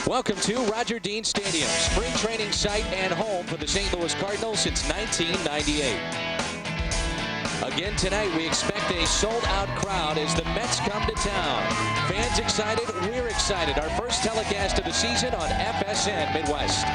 Welcome to Roger Dean Stadium, spring training site and home for the St. Louis Cardinals since 1998. Again tonight, we expect a sold-out crowd as the Mets come to town. Fans excited, we're excited. Our first telecast of the season on FSN Midwest.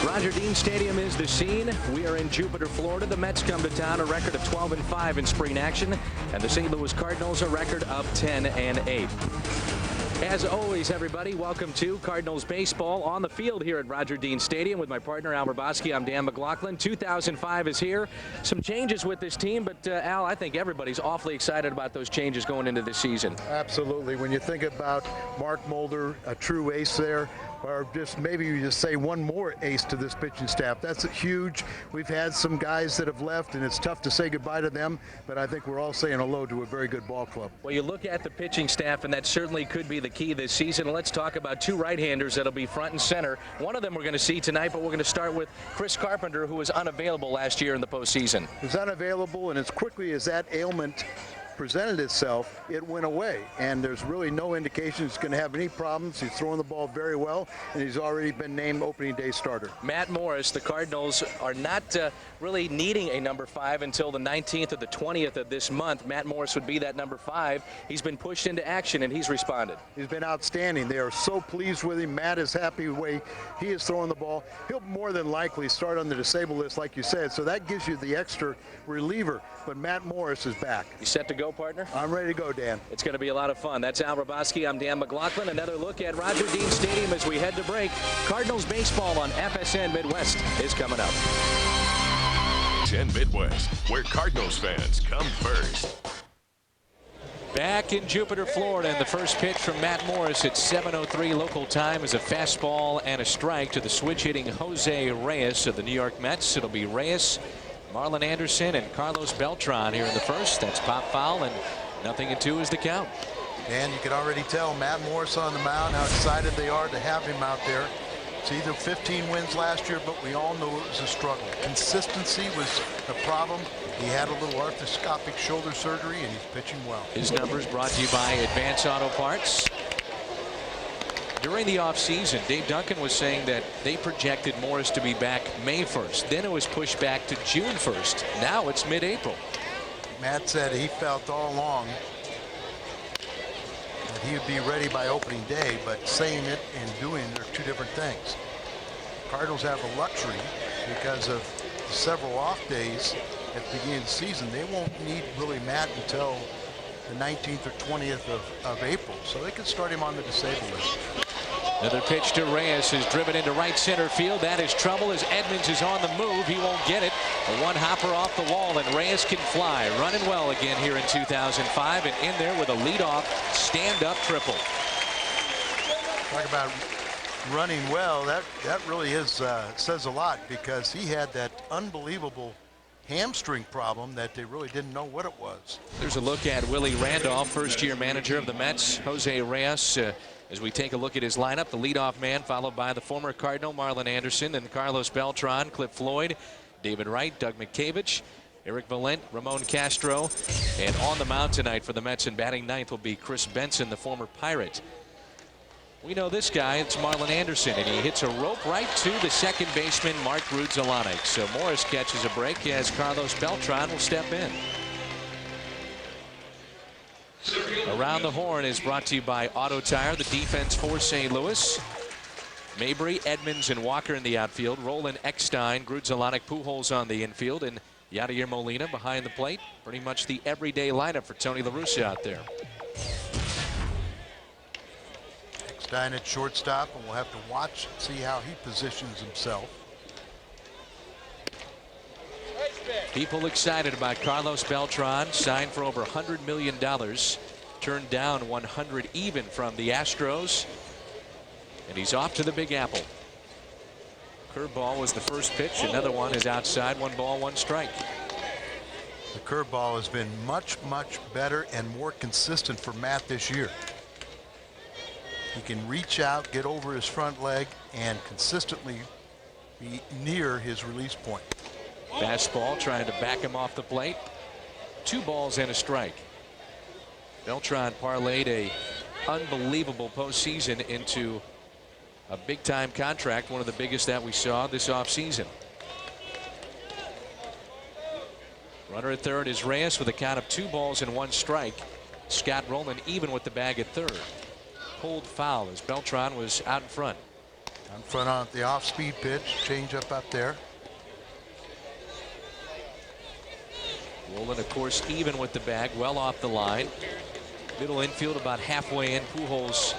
Roger Dean Stadium is the scene. We are in Jupiter, Florida. The Mets come to town, a record of 12-5 in spring action, and the St. Louis Cardinals a record of 10-8. As always, everybody, welcome to Cardinals baseball on the field here at Roger Dean Stadium with my partner Al Roboski. I'm Dan McLaughlin. 2005 is here. Some changes with this team, but Al, I think everybody's awfully excited about those changes going into this season. Absolutely. When you think about Mark Mulder, a true ace there, or just maybe you just say one more ace to this pitching staff. That's huge. We've had some guys that have left, and it's tough to say goodbye to them, but I think we're all saying hello to a very good ball club. Well, you look at the pitching staff, and that certainly could be the key this season. Let's talk about two right-handers that'll be front and center. One of them we're going to see tonight, but we're going to start with Chris Carpenter, who was unavailable last year in the postseason. He was unavailable, and as quickly as that ailment presented itself, it went away, and there's really no indication he's going to have any problems. He's throwing the ball very well, and he's already been named opening day starter. Matt Morris, the Cardinals are not really needing a number 5 until the 19th or the 20th of this month. Matt Morris would be that number 5. He's been pushed into action, and he's responded. He's been outstanding. They are so pleased with him. Matt is happy with the way he is throwing the ball. He'll more than likely start on the disabled list, like you said, so that gives you the extra reliever, but Matt Morris is back. You set to go, partner? I'm ready to go, Dan. It's going to be a lot of fun. That's Al Roboski. I'm Dan McLaughlin. Another look at Roger Dean Stadium as we head to break. Cardinals baseball on FSN Midwest is coming up. FSN Midwest, where Cardinals fans come first. Back in Jupiter, Florida, and the first pitch from Matt Morris at 7:03 local time is a fastball and a strike to the switch-hitting Jose Reyes of the New York Mets. It'll be Reyes, Marlon Anderson, and Carlos Beltran here in the first. That's pop foul, and 0-2 is the count. And you can already tell Matt Morris on the mound how excited they are to have him out there. It's either 15 wins last year, but we all know it was a struggle. Consistency was the problem. He had a little arthroscopic shoulder surgery, and he's pitching well. His numbers brought to you by Advance Auto Parts. During the offseason, Dave Duncan was saying that they projected Morris to be back May 1st. Then it was pushed back to June 1st. Now it's mid-April. Matt said he felt all along that he would be ready by opening day, but saying it and doing it are two different things. Cardinals have a luxury because of several off days at the beginning of the season. They won't need really Matt until the 19th or 20th of April, so they can start him on the disabled list. Another pitch to Reyes is driven into right center field. That is trouble as Edmonds is on the move. He won't get it. A one-hopper off the wall, and Reyes can fly. Running well again here in 2005, and in there with a leadoff stand-up triple. Talk about running well. That really is says a lot, because he had that unbelievable hamstring problem that they really didn't know what it was. There's a look at Willie Randolph, first-year manager of the Mets. Jose Reyes, as we take a look at his lineup, the leadoff man, followed by the former Cardinal Marlon Anderson, and Carlos Beltran, Cliff Floyd, David Wright, Doug McCavich, Eric Valent, Ramon Castro, and on the mound tonight for the Mets in batting ninth will be Chris Benson, the former Pirate. We know this guy, it's Marlon Anderson, and he hits a rope right to the second baseman, Mark Rudzelanek. So Morris catches a break as Carlos Beltran will step in. Around the Horn is brought to you by Auto Tire, the defense for St. Louis. Mabry, Edmonds, and Walker in the outfield. Roland Eckstein, Grudzelanek, Pujols on the infield, and Yadier Molina behind the plate. Pretty much the everyday lineup for Tony La Russa out there. Eckstein at shortstop, and we'll have to watch and see how he positions himself. People excited about Carlos Beltran, signed for over $100 million. Turned down $100 even from the Astros. And he's off to the Big Apple. Curveball was the first pitch. Another one is outside. 1 ball, 1 strike. The curveball has been much better and more consistent for Matt this year. He can reach out, get over his front leg, and consistently be near his release point. Fastball trying to back him off the plate. 2 balls and a strike. Beltran parlayed a unbelievable postseason into a big-time contract, one of the biggest that we saw this offseason. Runner at third is Reyes with a count of 2 balls and 1 strike. Scott Rowland even with the bag at third. Pulled foul as Beltran was out in front. In front on the off-speed pitch, change up there. Rowland, of course, even with the bag, well off the line. Middle infield about halfway in. Pujols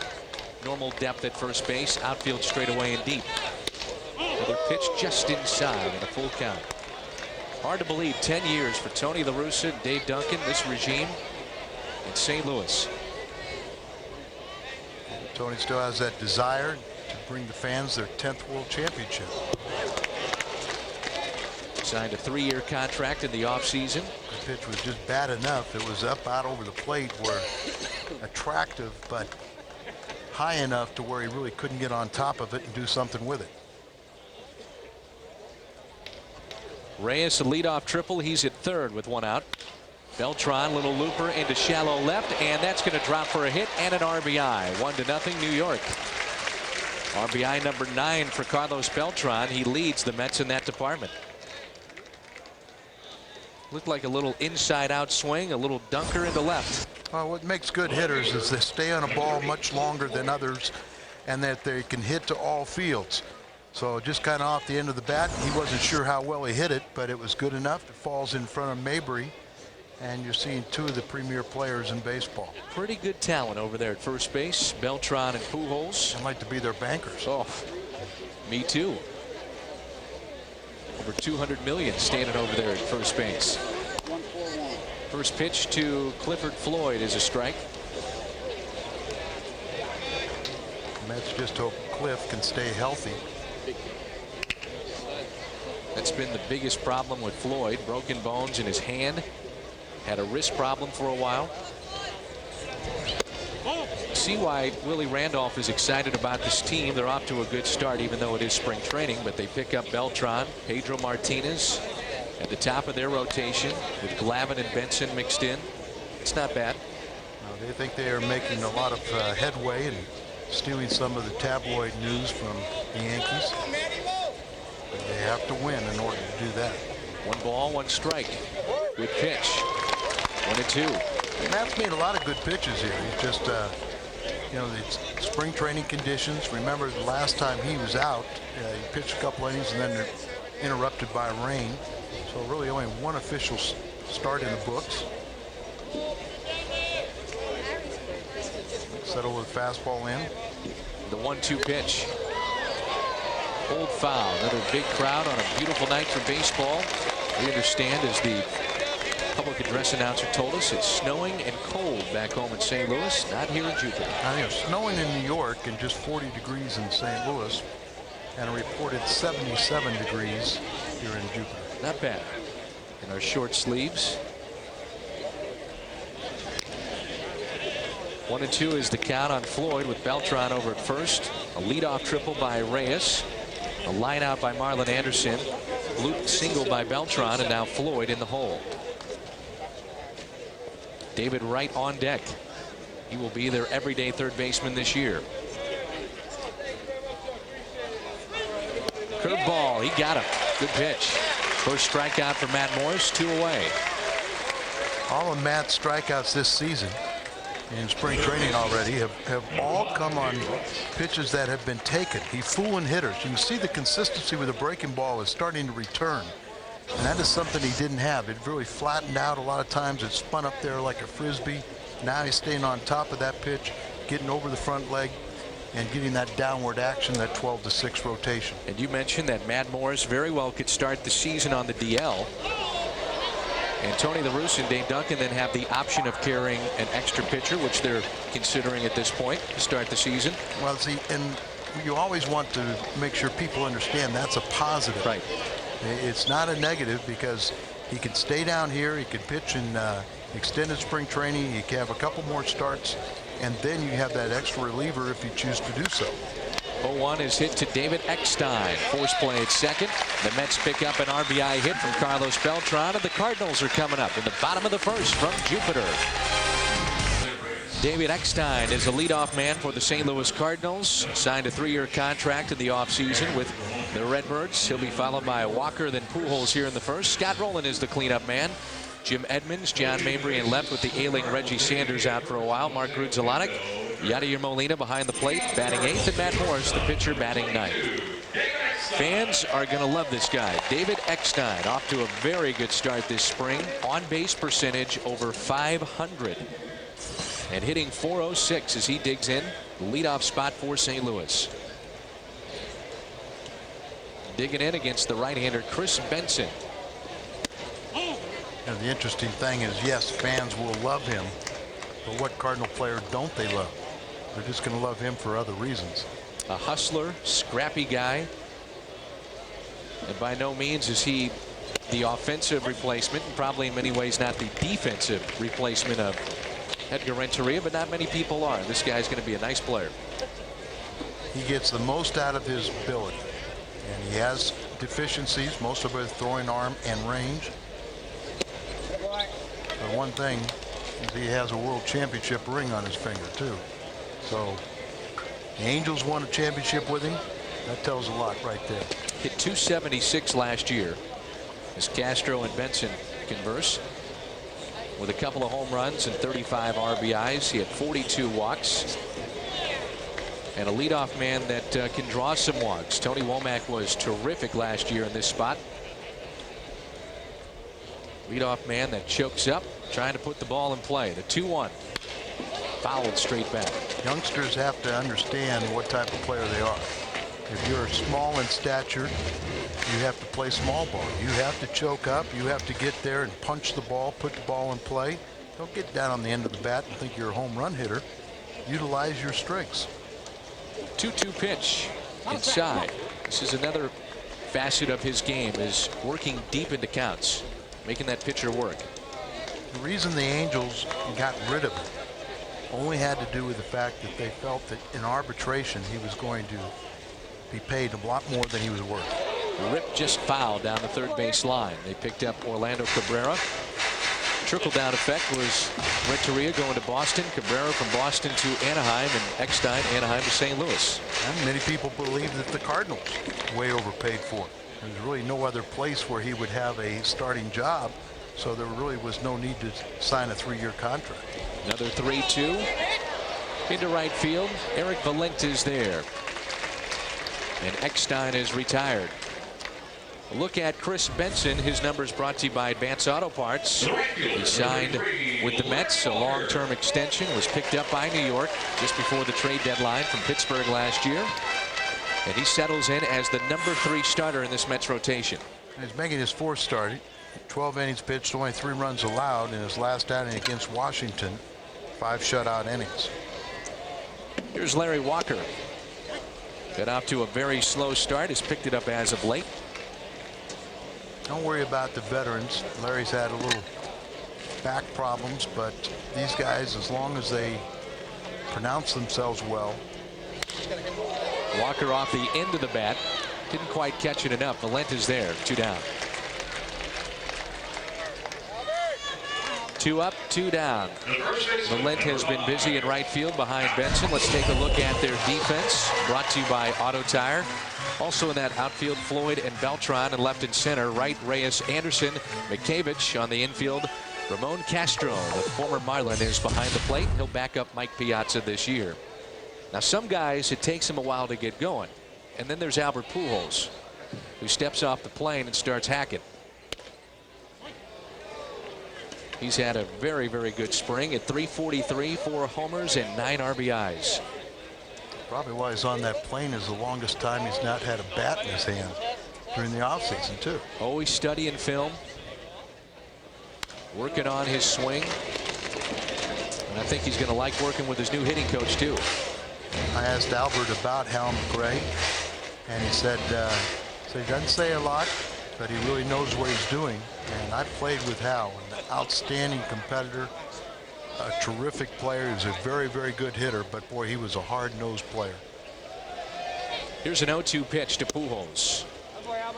normal depth at first base. Outfield straight away and deep. Another pitch just inside and a full count. Hard to believe 10 years for Tony La Russa and Dave Duncan, this regime in St. Louis. Tony still has that desire to bring the fans their 10th World Championship. Signed a 3-year contract in the offseason. The pitch was just bad enough. It was up out over the plate where attractive, but high enough to where he really couldn't get on top of it and do something with it. Reyes a leadoff triple. He's at third with 1 out. Beltran, little looper into shallow left, and that's going to drop for a hit and an RBI. 1-0 New York. RBI number 9 for Carlos Beltran. He leads the Mets in that department. Looked like a little inside-out swing, a little dunker into left. Well, what makes good hitters is they stay on a ball much longer than others, and that they can hit to all fields. So just kind of off the end of the bat, he wasn't sure how well he hit it, but it was good enough. It falls in front of Mabry, and you're seeing 2 of the premier players in baseball. Pretty good talent over there at first base. Beltran and Pujols. I'd like to be their bankers. Oh, me too. Over 200 million standing over there at first base. First pitch to Clifford Floyd is a strike. Mets just hope Cliff can stay healthy. That's been the biggest problem with Floyd. Broken bones in his hand. Had a wrist problem for a while. See why Willie Randolph is excited about this team. They're off to a good start, even though it is spring training, but they pick up Beltran, Pedro Martinez at the top of their rotation with Glavine and Benson mixed in. It's not bad. They think they are making a lot of headway and stealing some of the tabloid news from the Yankees. But they have to win in order to do that. 1 ball, 1 strike. Good pitch. 1-2. Matt's made a lot of good pitches here. He's just, you know, the spring training conditions. Remember the last time he was out, he pitched a couple innings and then they're interrupted by rain. So really only 1 official start in the books. Settle with fastball in. The 1-2 pitch. Old foul. Another big crowd on a beautiful night for baseball. We understand, as the public address announcer told us, it's snowing and cold back home in St. Louis, not here in Jupiter. I think it's snowing in New York and just 40 degrees in St. Louis, and a reported 77 degrees here in Jupiter. Not bad. In our short sleeves. 1-2 is the count on Floyd with Beltran over at first. A leadoff triple by Reyes. A line out by Marlon Anderson. Loop single by Beltran, and now Floyd in the hole. David Wright on deck. He will be their everyday third baseman this year. Curveball, he got him. Good pitch. First strikeout for Matt Morris, 2 away. All of Matt's strikeouts this season in spring training already have all come on pitches that have been taken. He's fooling hitters. You can see the consistency with the breaking ball is starting to return. And that is something he didn't have. It really flattened out a lot of times. It spun up there like a frisbee. Now he's staying on top of that pitch, getting over the front leg and getting that downward action, that 12-6 rotation. And you mentioned that Matt Morris very well could start the season on the DL. And Tony La Russa and Dave Duncan then have the option of carrying an extra pitcher, which they're considering at this point to start the season. Well, see, and you always want to make sure people understand that's a positive. Right. It's not a negative, because he can stay down here. He can pitch in extended spring training. He can have a couple more starts, and then you have that extra reliever if you choose to do so. 0-1 is hit to David Eckstein. Force play at second. The Mets pick up an RBI hit from Carlos Beltran, and the Cardinals are coming up in the bottom of the first from Jupiter. David Eckstein is a leadoff man for the St. Louis Cardinals. Signed a 3-year contract in the offseason with the Redbirds. He'll be followed by Walker, then Pujols here in the first. Scott Rowland is the cleanup man. Jim Edmonds, John Mabry, and left with the ailing Reggie Sanders out for a while. Mark Grudzielanek, Yadier Molina behind the plate, batting 8th, and Matt Morris, the pitcher, batting 9th. Fans are going to love this guy. David Eckstein off to a very good start this spring. On-base percentage over 500. And hitting .406 as he digs in. Leadoff spot for St. Louis. Digging in against the right-hander Chris Benson. And the interesting thing is, yes, fans will love him, but what Cardinal player don't they love? They're just going to love him for other reasons. A hustler, scrappy guy. And by no means is he the offensive replacement, and probably in many ways not the defensive replacement of Edgar Renteria, but not many people are. This guy's going to be a nice player. He gets the most out of his ability, and he has deficiencies, most of it throwing arm and range. But one thing is he has a world championship ring on his finger too. So the Angels won a championship with him. That tells a lot right there. Hit .276 last year as Castro and Benson converse. With a couple of home runs and 35 RBIs. He had 42 walks. And a leadoff man that can draw some walks. Tony Womack was terrific last year in this spot. Leadoff man that chokes up, trying to put the ball in play. The 2-1. Fouled straight back. Youngsters have to understand what type of player they are. If you're small in stature, you have to play small ball. You have to choke up. You have to get there and punch the ball, put the ball in play. Don't get down on the end of the bat and think you're a home run hitter. Utilize your strengths. 2-2 pitch inside. This is another facet of his game, is working deep into counts, making that pitcher work. The reason the Angels got rid of him only had to do with the fact that they felt that in arbitration he was going to be paid a lot more than he was worth. Rip just fouled down the third base line. They picked up Orlando Cabrera. Trickle down effect was Renteria going to Boston, Cabrera from Boston to Anaheim, and Eckstein, Anaheim to St. Louis. And many people believe that the Cardinals way overpaid for him. There's really no other place where he would have a starting job, so there really was no need to sign a 3-year contract. Another 3-2 into right field. Eric Valente is there, and Eckstein is retired. A look at Chris Benson. His numbers brought to you by Advance Auto Parts. He signed with the Mets, a long-term extension, was picked up by New York just before the trade deadline from Pittsburgh last year, and he settles in as the number 3 starter in this Mets rotation. He's making his 4th start. 12 innings pitched, only 3 runs allowed in his last outing against Washington. 5 shutout innings. Here's Larry Walker. Got off to a very slow start. Has picked it up as of late. Don't worry about the veterans. Larry's had a little back problems, but these guys, as long as they pronounce themselves well. Walker off the end of the bat. Didn't quite catch it enough. Valente's there. 2 down. 2 up, 2 down. Valente has been busy in right field behind Benson. Let's take a look at their defense, brought to you by Auto Tire. Also in that outfield, Floyd and Beltran, and left and center, right, Reyes, Anderson, McCavich. On the infield, Ramon Castro, the former Marlin, is behind the plate. He'll back up Mike Piazza this year. Now, some guys, it takes them a while to get going. And then there's Albert Pujols, who steps off the plane and starts hacking. He's had a very, very good spring at .343, 4 homers, and 9 RBIs. Probably why he's on that plane is the longest time he's not had a bat in his hand during the offseason, too. Always studying film, working on his swing. And I think he's going to like working with his new hitting coach, too. I asked Albert about Hal McRae, and he said he doesn't say a lot, but he really knows what he's doing. And I played with Hal, an outstanding competitor, a terrific player. He was a very, very good hitter, but boy, he was a hard-nosed player. Here's an 0-2 pitch to Pujols.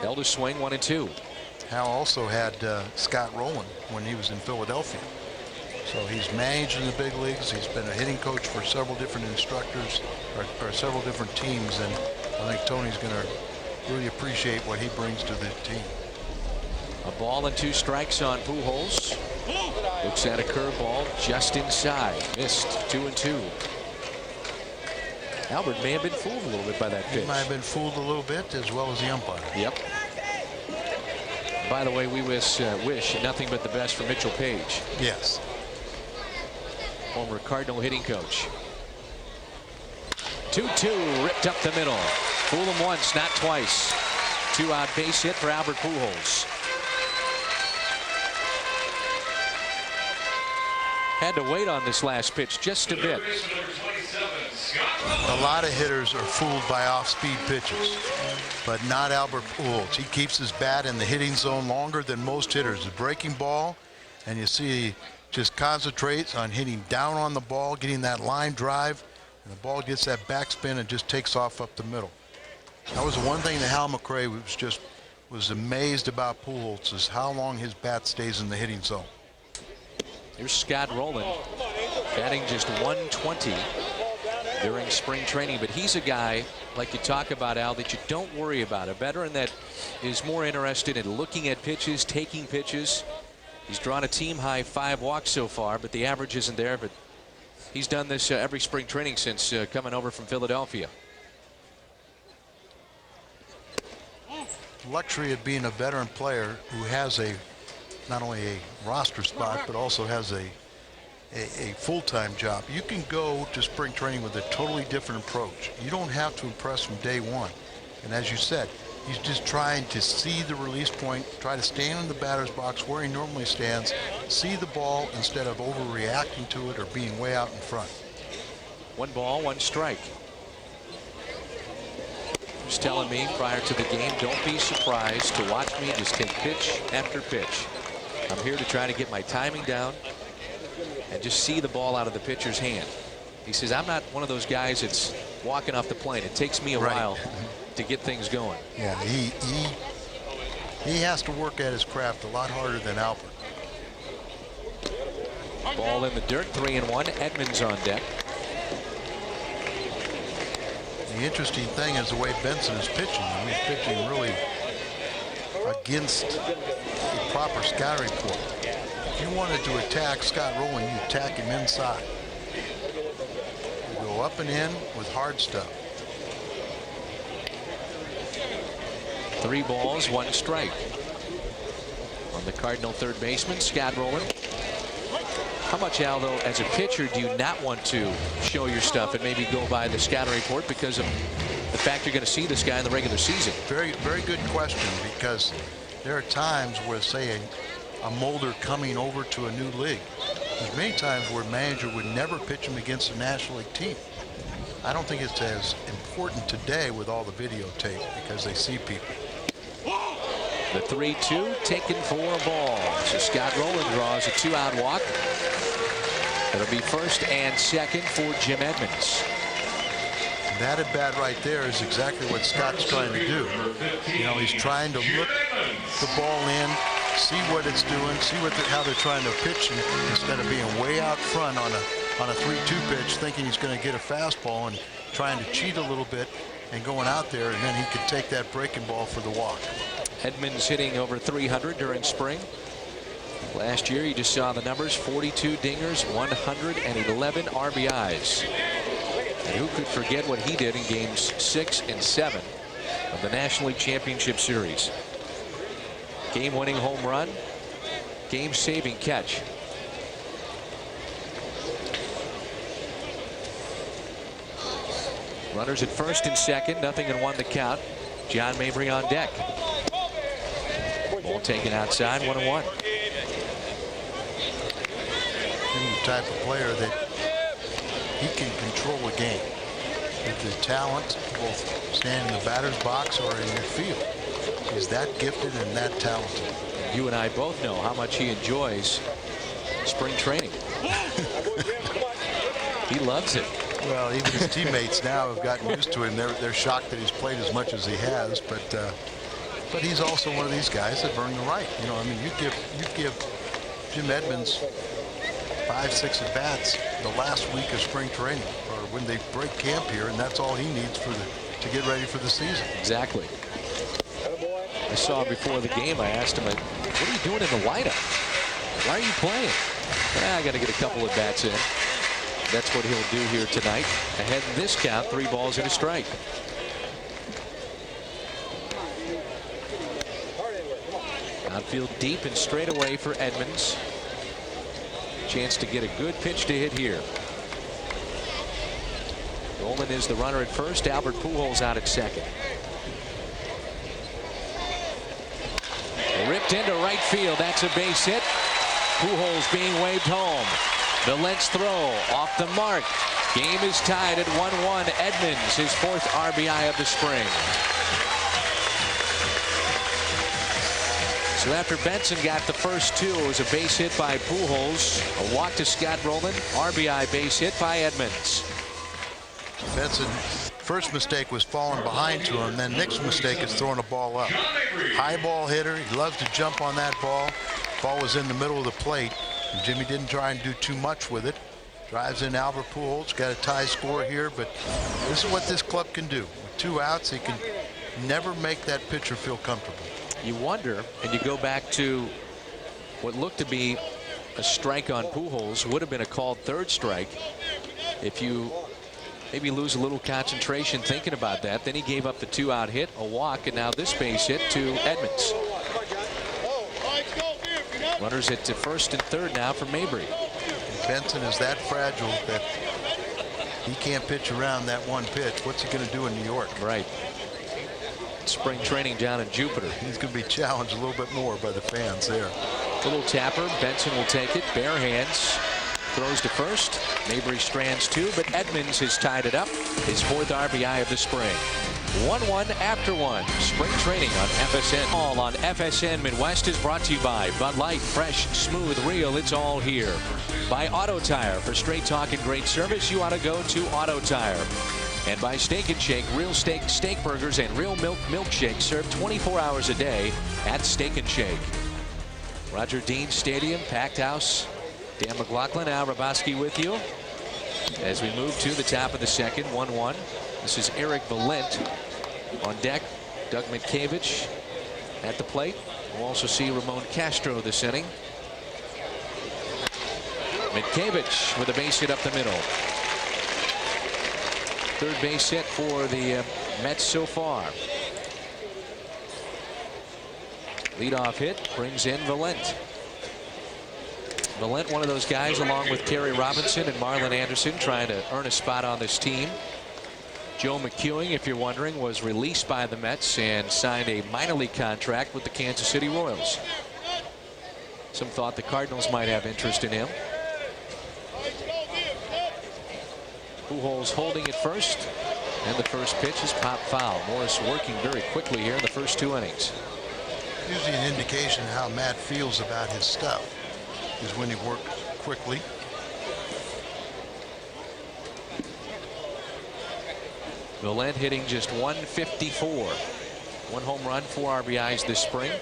Held a swing, 1-2. Hal also had Scott Rowland when he was in Philadelphia. So he's managed in the big leagues. He's been a hitting coach for several different instructors or several different teams. And I think Tony's going to really appreciate what he brings to the team. A ball and 2 strikes on Pujols. Looks at a curveball just inside. Missed. 2-2. Albert may have been fooled a little bit by that pitch. He might have been fooled a little bit, as well as the umpire. Yep. By the way, we wish nothing but the best for Mitchell Page. Yes. Former Cardinal hitting coach. 2-2 ripped up the middle. Fool him once, not twice. 2-out base hit for Albert Pujols. Had to wait on this last pitch just a bit. A lot of hitters are fooled by off-speed pitches, but not Albert Pujols. He keeps his bat in the hitting zone longer than most hitters. The breaking ball, and you see he just concentrates on hitting down on the ball, getting that line drive, and the ball gets that backspin and just takes off up the middle. That was the one thing that Hal McRae was amazed about Pujols, is how long his bat stays in the hitting zone. Here's Scott Rowland, batting just 120 during spring training, but he's a guy, like you talk about, Al, that you don't worry about. A veteran that is more interested in looking at pitches, taking pitches. He's drawn a team high 5 walks so far, but the average isn't there. But he's done this every spring training since coming over from Philadelphia. Luxury of being a veteran player who has not only a roster spot, but also has a full-time job. You can go to spring training with a totally different approach. You don't have to impress from day one. And as you said, he's just trying to see the release point, try to stand in the batter's box where he normally stands, see the ball instead of overreacting to it or being way out in front. 1 ball, 1 strike. He was telling me prior to the game, don't be surprised to watch me just take pitch after pitch. I'm here to try to get my timing down and just see the ball out of the pitcher's hand. He says, I'm not one of those guys that's walking off the plane. It takes me a while to get things going. Yeah, he has to work at his craft a lot harder than Albert. Ball in the dirt, 3-1. Edmonds on deck. The interesting thing is the way Benson is pitching. He's pitching really against a proper scouting report. If you wanted to attack Scott Rowland, you attack him inside. You go up and in with hard stuff. 3 balls, 1 strike. On the Cardinal third baseman, Scott Rowland. How much, Aldo, as a pitcher, do you not want to show your stuff and maybe go by the scouting report because of the fact you're going to see this guy in the regular season? Very, very good question, because there are times where, say, a Mulder coming over to a new league, there's many times where a manager would never pitch him against a National League team. I don't think it's as important today with all the videotape because they see people. The 3-2 taken for a ball. So Scott Rowland draws a 2-out walk. It'll be first and second for Jim Edmonds. That at bat right there is exactly what Scott's trying to do. You know, he's trying to look the ball in, see what it's doing, see how they're trying to pitch him, instead of being way out front on a 3-2 pitch, thinking he's going to get a fastball and trying to cheat a little bit and going out there, and then he could take that breaking ball for the walk. Edmonds hitting over 300 during spring. Last year, you just saw the numbers: 42 dingers, 111 RBIs. And who could forget what he did in games 6 and 7 of the National League Championship Series? Game-winning home run, game-saving catch. Runners at first and second, 0-1 the count. John Mabry on deck. Ball taken outside, 1-1. He's the type of player that he can control a game with his talent, both standing in the batter's box or in the field. He's that gifted and that talented. You and I both know how much he enjoys spring training. He loves it. Well, even his teammates now have gotten used to him. They're shocked that he's played as much as he has, but he's also one of these guys that earned the right. You know, I mean, you give Jim Edmonds 5-6 at bats the last week of spring training, or when they break camp here, and that's all he needs to get ready for the season. Exactly. I saw him before the game. I asked him, "What are you doing in the lineup? Why are you playing?" I got to get a couple of bats in. That's what he'll do here tonight. Ahead in this count, 3 balls and a strike. Outfield deep and straight away for Edmonds. Chance to get a good pitch to hit here. Roland is the runner at first. Albert Pujols out at second. Ripped into right field. That's a base hit. Pujols being waved home. Valent's throw off the mark. Game is tied at 1-1. Edmonds, his 4th RBI of the spring. So after Benson got the first 2, it was a base hit by Pujols, a walk to Scott Rolen, RBI base hit by Edmonds. Benson's first mistake was falling behind to him. Then Nick's mistake is throwing a ball up. High ball hitter. He loves to jump on that ball. Ball was in the middle of the plate. And Jimmy didn't try and do too much with it. Drives in Albert Pujols. Got a tie score here, but this is what this club can do. With 2 outs, he can never make that pitcher feel comfortable. You wonder, and you go back to what looked to be a strike on Pujols, would have been a called 3rd strike. If you maybe lose a little concentration thinking about that. Then he gave up the 2-out hit, a walk, and now this base hit to Edmonds. Runners at first and third now for Mabry. Benson is that fragile that he can't pitch around that one pitch. What's he going to do in New York? Right. Spring training down in Jupiter. He's going to be challenged a little bit more by the fans there. Little tapper. Benson will take it. Bare hands. Throws to first. Mabry strands 2, but Edmonds has tied it up. His 4th RBI of the spring. 1-1 after 1. Spring training on FSN. All on FSN Midwest is brought to you by Bud Light. Fresh, smooth, real. It's all here. By Auto Tire. For straight talk and great service, you ought to go to Auto Tire. And by Steak and Shake. Real steak burgers and real milk milkshakes served 24 hours a day at Steak and Shake. Roger Dean Stadium, packed house. Dan McLaughlin, Al Raboski with you as we move to the top of the second. 1-1. This is Eric Valent on deck. Doug Mitkevich at the plate. We'll also see Ramon Castro this inning. Mitkevich with a base hit up the middle. 3rd base hit for the Mets so far. Leadoff hit brings in Valent. Valent, one of those guys, along with Terry Robinson and Marlon Anderson, trying to earn a spot on this team. Joe McEwing, if you're wondering, was released by the Mets and signed a minor league contract with the Kansas City Royals. Some thought the Cardinals might have interest in him. Pujols holding at first, and the first pitch is pop foul. Morris working very quickly here in the first 2 innings. Usually an indication of how Matt feels about his stuff is when he worked quickly. Valent hitting just 154. 1 home run, 4 RBIs this spring.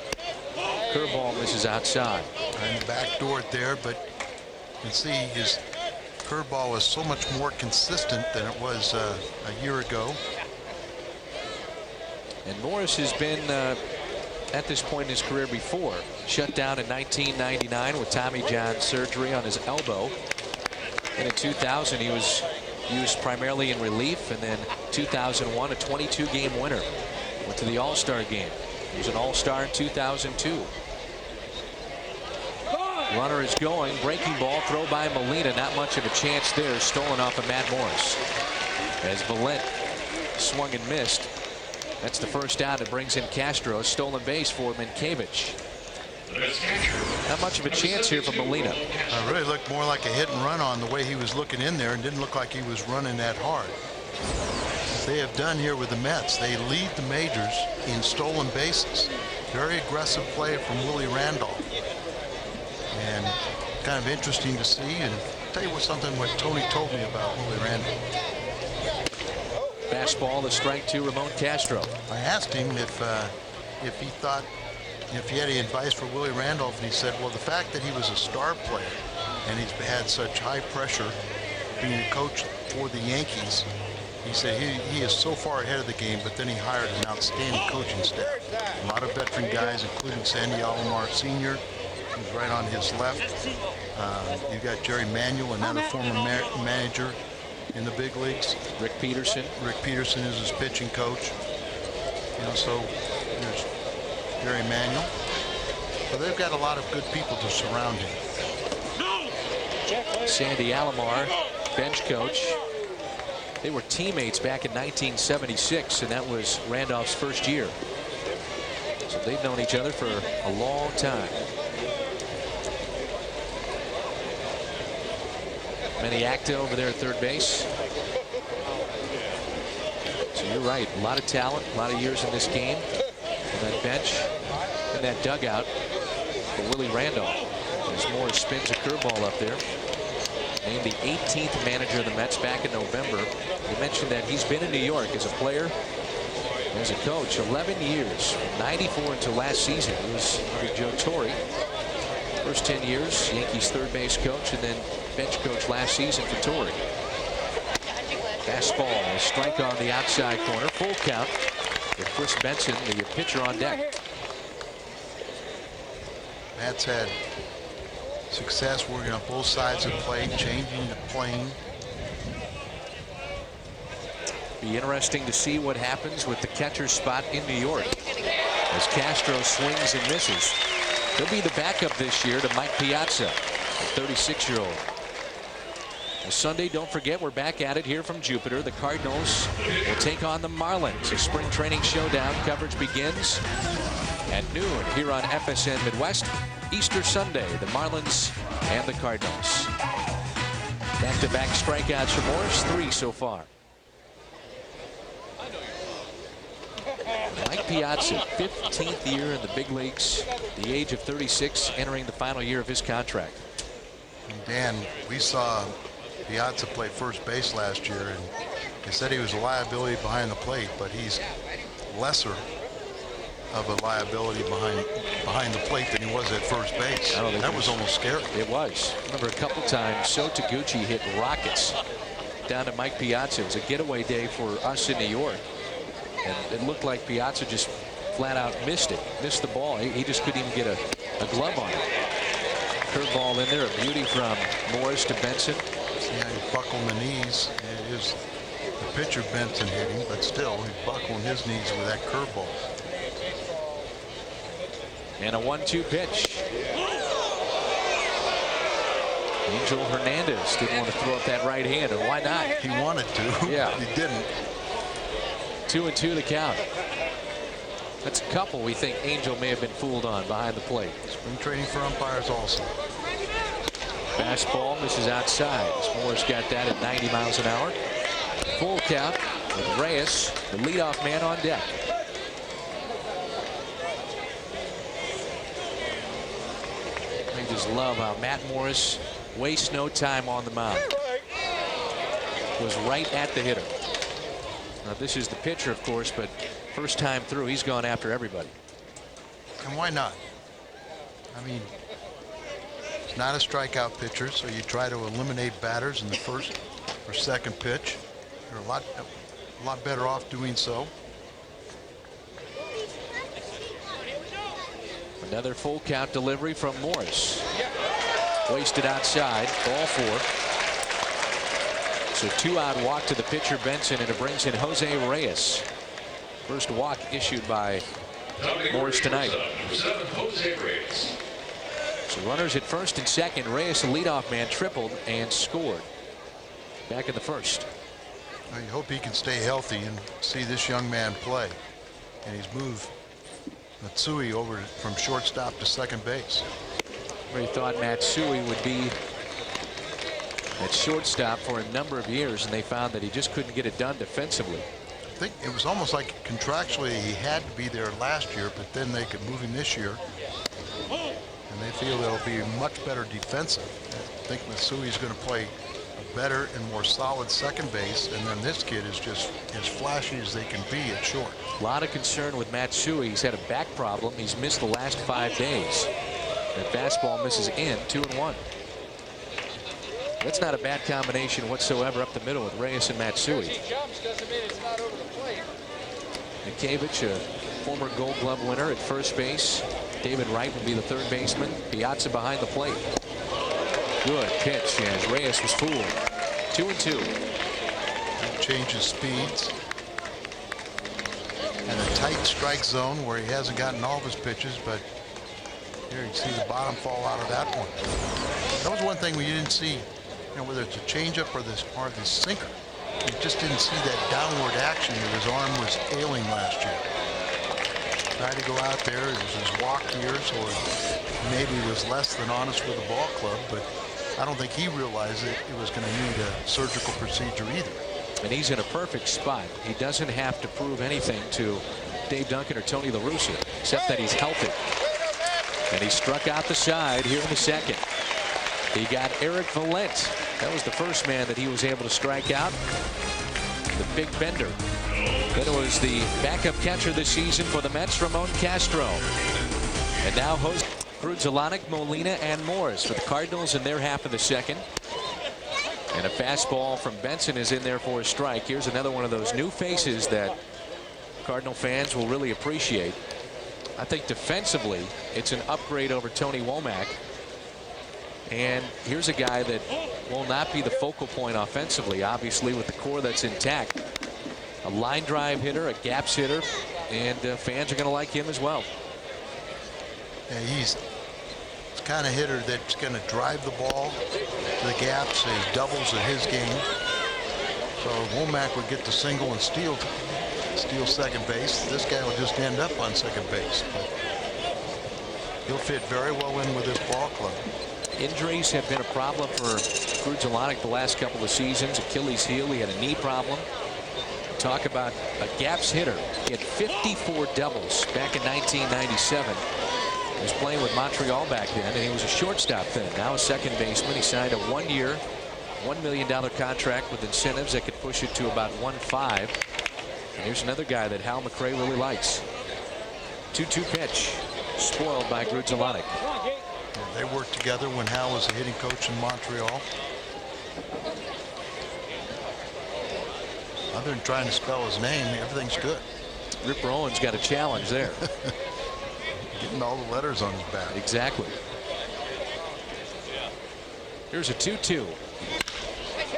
Curveball misses outside. And backdoored there, but you can see his curveball is so much more consistent than it was a year ago. And Morris has been at this point in his career before. Shut down in 1999 with Tommy John surgery on his elbow. And in 2000 he was used primarily in relief, and then 2001 a 22-game winner. Went to the All-Star game. He was an All-Star in 2002. Runner is going. Breaking ball. Throw by Molina. Not much of a chance there. Stolen off of Matt Morris. As Valent swung and missed. That's the first out. It brings in Castro. Stolen base for Mitkevich. Not much of a chance here for Molina. It really looked more like a hit and run on the way he was looking in there, and didn't look like he was running that hard. They have done here with the Mets. They lead the majors in stolen bases. Very aggressive play from Willie Randolph. And kind of interesting to see. And I'll tell you something what Tony told me about Willie Randolph. Fastball, the strike to Ramon Castro. I asked him if he thought, if he had any advice for Willie Randolph, and he said, well, the fact that he was a star player and he's had such high pressure being a coach for the Yankees, he said he is so far ahead of the game, but then he hired an outstanding coaching staff. A lot of veteran guys, including Sandy Alomar Sr., who's right on his left. You've got Jerry Manuel, another former manager in the big leagues. Rick Peterson. Rick Peterson is his pitching coach. You know, so there's Jerry Manuel. So they've got a lot of good people to surround him. Sandy Alomar, bench coach. They were teammates back in 1976, and that was Randolph's first year. So they've known each other for a long time. Maniacta over there at third base. So you're right, a lot of talent, a lot of years in this game. And that bench and that dugout for Willie Randolph. As Morris spins a curveball up there. Named the 18th manager of the Mets back in November. You mentioned that he's been in New York as a player, as a coach, 11 years, from 94 until last season. He was under Joe Torre. First 10 years, Yankees third base coach, and then bench coach last season for Torre. Fastball, a strike on the outside corner, full count with Chris Benson, the pitcher, on deck. Matt's had success working on both sides of the plate, changing the plane. Be interesting to see what happens with the catcher's spot in New York as Castro swings and misses. He'll be the backup this year to Mike Piazza, a 36-year-old. Sunday, don't forget, we're back at it here from Jupiter. The Cardinals will take on the Marlins. A spring training showdown. Coverage begins at noon here on FSN Midwest. Easter Sunday, the Marlins and the Cardinals. Back-to-back strikeouts for Morris, 3 so far. Mike Piazza, 15th year in the big leagues, the age of 36, entering the final year of his contract. And Dan, we saw Piazza play first base last year, and they said he was a liability behind the plate, but he's lesser of a liability behind the plate than he was at first base. That was almost scary. It was. I remember a couple times So Taguchi hit rockets down to Mike Piazza. It was a getaway day for us in New York, and it looked like Piazza just flat out missed the ball. He just couldn't even get a glove on it. Curveball in there, a beauty from Morris to Benson. See how he buckled the knees. It is the pitcher Benson hitting, but still he's buckling his knees with that curveball. And a 1-2 pitch. Angel Hernandez didn't want to throw up that right hand, and why not? He wanted to. Yeah. He didn't. 2-2 the count. That's a couple we think Angel may have been fooled on behind the plate. Spring training for umpires also. Fastball misses outside. Morris got that at 90 miles an hour. Full count with Reyes, the leadoff man, on deck. I just love how Matt Morris wastes no time on the mound. Was right at the hitter. Now this is the pitcher, of course, but first time through, he's gone after everybody. And why not? I mean, it's not a strikeout pitcher, so you try to eliminate batters in the first or second pitch. You're a lot better off doing so. Another full count delivery from Morris. Wasted outside, ball 4. So 2-out walk to the pitcher Benson, and it brings in Jose Reyes. First walk issued by Morris tonight. So runners at first and second. Reyes, the leadoff man, tripled and scored back in the first. I hope he can stay healthy and see this young man play. And he's moved Matsui over from shortstop to second base. We thought Matsui would be at shortstop for a number of years, and they found that he just couldn't get it done defensively. I think it was almost like contractually he had to be there last year, but then they could move him this year. And they feel they'll be much better defensive. I think Matsui's going to play a better and more solid second base, and then this kid is just as flashy as they can be at short. A lot of concern with Matsui. He's had a back problem. He's missed the last 5 days. That fastball misses in, 2-1. That's not a bad combination whatsoever up the middle with Reyes and Matsui. Mikheyevich, a former Gold Glove winner at first base. David Wright will be the third baseman. Piazza behind the plate. Good pitch as Reyes was fooled. 2-2. Changes speeds. And a tight strike zone where he hasn't gotten all of his pitches, but here you see the bottom fall out of that one. That was one thing we didn't see, whether it's a changeup or this sinker. You just didn't see that downward action that his arm was ailing last year. Tried to go out there. It was his walk year, so maybe he was less than honest with the ball club, but I don't think he realized that it was going to need a surgical procedure either. And he's in a perfect spot. He doesn't have to prove anything to Dave Duncan or Tony La Russa, except that he's healthy. And he struck out the side here in the second. He got Eric Valent. That was the first man that he was able to strike out. The big bender. Then it was the backup catcher this season for the Mets, Ramon Castro. And now host Grudzelanic, Molina, and Morris for the Cardinals in their half of the second. And a fastball from Benson is in there for a strike. Here's another one of those new faces that Cardinal fans will really appreciate. I think defensively, it's an upgrade over Tony Womack. And here's a guy that will not be the focal point offensively, obviously, with the core that's intact. A line drive hitter, a gaps hitter, and fans are going to like him as well. Yeah, he's the kind of hitter that's going to drive the ball to the gaps. He doubles at his game. So Womack would get the single and steal second base. This guy will just end up on second base. But he'll fit very well in with this ball club. Injuries have been a problem for Grudzelanic the last couple of seasons. Achilles heel. He had a knee problem. Talk about a gaps hitter. He had 54 doubles back in 1997. He was playing with Montreal back then, and he was a shortstop then. Now a second baseman. He signed a 1-year, $1 million contract with incentives that could push it to about 1.5. And here's another guy that Hal McRae really likes. 2-2 pitch. Spoiled by Grudzelanic. They worked together when Hal was a hitting coach in Montreal. Other than trying to spell his name, everything's good. Rip Rowan's got a challenge there. Getting all the letters on his back. Exactly. Here's a 2-2.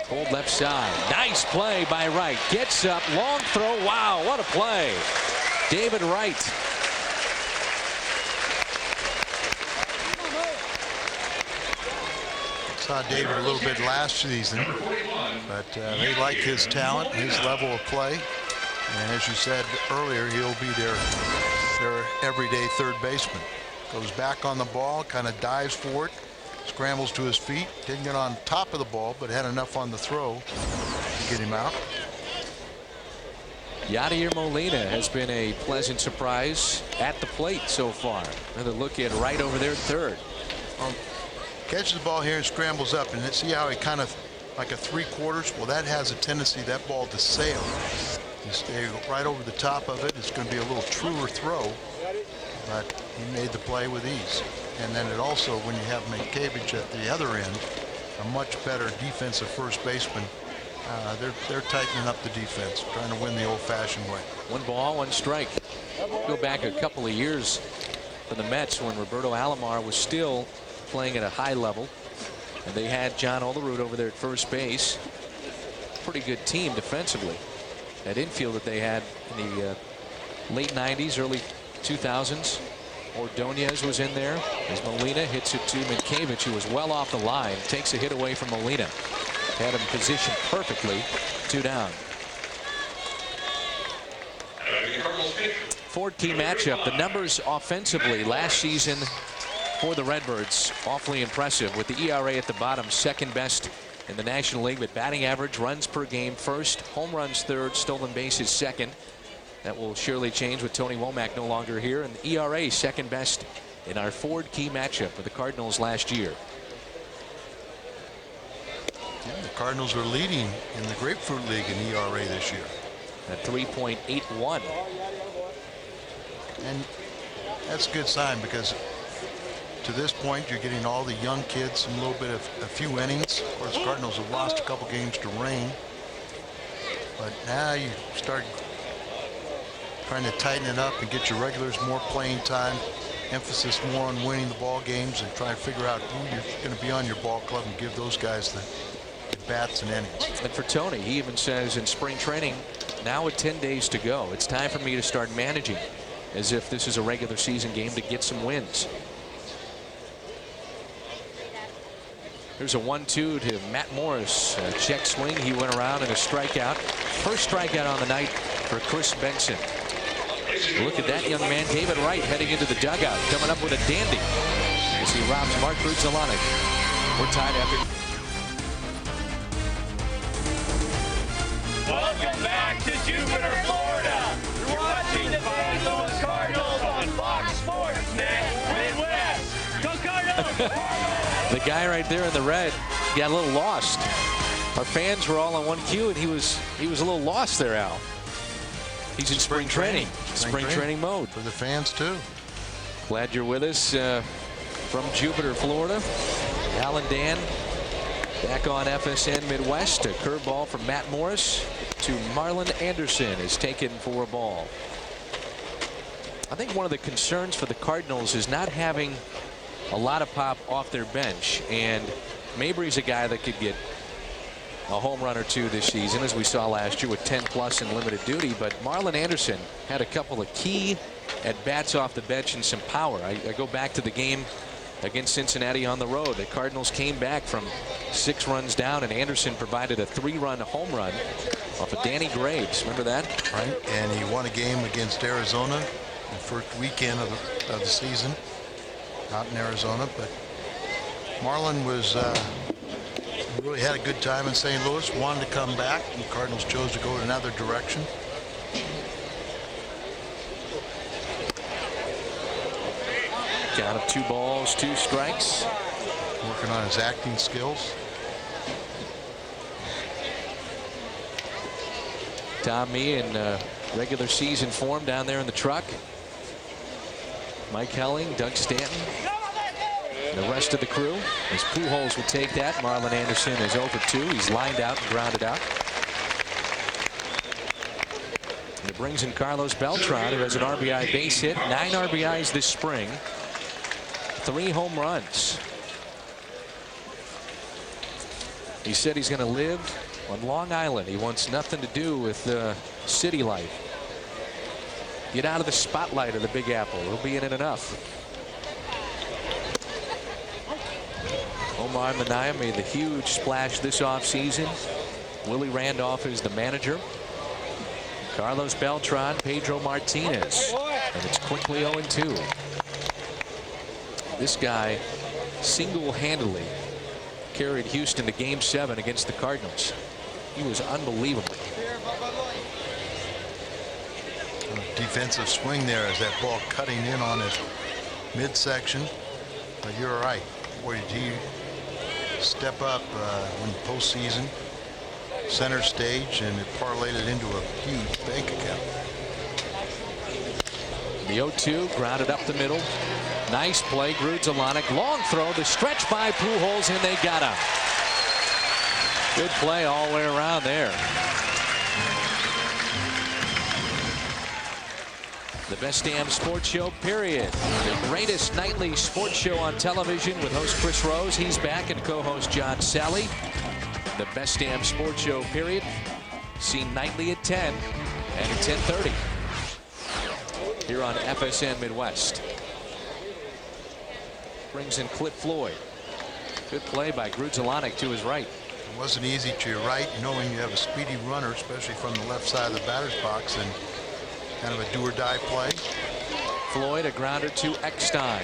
Hold left side. Nice play by Wright. Gets up. Long throw. Wow, what a play. David Wright. Saw David a little bit last season, but they like his talent, his level of play. And as you said earlier, he'll be their everyday third baseman. Goes back on the ball, kind of dives for it, scrambles to his feet. Didn't get on top of the ball, but had enough on the throw to get him out. Yadier Molina has been a pleasant surprise at the plate so far. Another look at Wright over there at third. Catches the ball here and scrambles up, and see how he kind of like a 3/4. Well, that has a tendency, that ball, to sail. You stay right over the top of it. It's going to be a little truer throw, but he made the play with ease. And then it also, when you have Mikheyevich at the other end, a much better defensive first baseman, they're tightening up the defense, trying to win the old-fashioned way. 1 ball, 1 strike. Go back a couple of years for the Mets when Roberto Alomar was still playing at a high level, and they had John Olerud over there at first base. Pretty good team defensively. That infield that they had in the late 90s, early 2000s. Ordonez was in there as Molina hits it to Mikheyevich, who was well off the line. Takes a hit away from Molina. Had him positioned perfectly. 2 down. Ford key matchup. The numbers offensively last season for the Redbirds awfully impressive, with the ERA at the bottom, second best in the National League, but batting average, runs per game first, home runs third, stolen bases second. That will surely change with Tony Womack no longer here, and the ERA second best in our Ford key matchup with the Cardinals last year. Yeah, the Cardinals are leading in the Grapefruit League in ERA this year. At 3.81. And that's a good sign, because to this point you're getting all the young kids a little bit of a few innings. Of course, Cardinals have lost a couple games to rain, but now you start trying to tighten it up and get your regulars more playing time, emphasis more on winning the ball games, and try to figure out who you're going to be on your ball club and give those guys the bats and innings. And for Tony, he even says in spring training, now with 10 days to go, it's time for me to start managing as if this is a regular season game to get some wins. There's a 1-2 to Matt Morris. A check swing. He went around and a strikeout. First strikeout on the night for Chris Benson. Look at that young man, David Wright, heading into the dugout, coming up with a dandy as he robs Mark Grudzielanek. We're tied after. Welcome back to Jupiter, Florida. You're watching the St. Louis Cardinals on Fox Sports Midwest. Go Cardinals! The guy right there in the red got a little lost. Our fans were all on one cue, and he was a little lost there, Al. He's in spring training. Spring training mode. For the fans, too. Glad you're with us from Jupiter, Florida. Al and Dan back on FSN Midwest. A curveball from Matt Morris to Marlon Anderson is taken for a ball. I think one of the concerns for the Cardinals is not having a lot of pop off their bench. And Mabry's a guy that could get a home run or two this season, as we saw last year with 10+ in limited duty. But Marlon Anderson had a couple of key at bats off the bench and some power. I go back to the game against Cincinnati on the road. The Cardinals came back from 6 runs down, and Anderson provided a 3-run home run off of Danny Graves. Remember that? Right, and he won a game against Arizona the first weekend of the season out in Arizona. But Marlon was really had a good time in St. Louis, wanted to come back, and the Cardinals chose to go in another direction. Count of 2 balls, 2 strikes. Working on his acting skills. Tommy in regular season form down there in the truck. Mike Helling, Doug Stanton, and the rest of the crew. As Pujols will take that, Marlon Anderson is 0 for 2. He's lined out and grounded out. And it brings in Carlos Beltran, who has an RBI base hit, 9 RBIs this spring, 3 home runs. He said he's going to live on Long Island. He wants nothing to do with city life. Get out of the spotlight of the Big Apple. He'll be in it enough. Omar Minaya made the huge splash this offseason. Willie Randolph is the manager. Carlos Beltran, Pedro Martinez. And it's quickly 0-2. This guy single-handedly carried Houston to Game 7 against the Cardinals. He was unbelievable. Defensive swing there as that ball cutting in on his midsection. But you're right. Boy, did he step up in the postseason, center stage, and it parlayed it into a huge bank account. The 0-2 grounded up the middle. Nice play. Grudzielanek. Long throw. The stretch by Pujols, and they got him. Good play all the way around there. The best damn sports show, period. The greatest nightly sports show on television with host Chris Rose. He's back, and co-host John Sally. The best damn sports show, period. Seen nightly at 10 and at 10:30 here on FSN Midwest. Brings in Cliff Floyd. Good play by Grudzielanek to his right. It wasn't easy to your right, knowing you have a speedy runner, especially from the left side of the batter's box, and kind of a do-or-die play. Floyd, a grounder to Eckstein.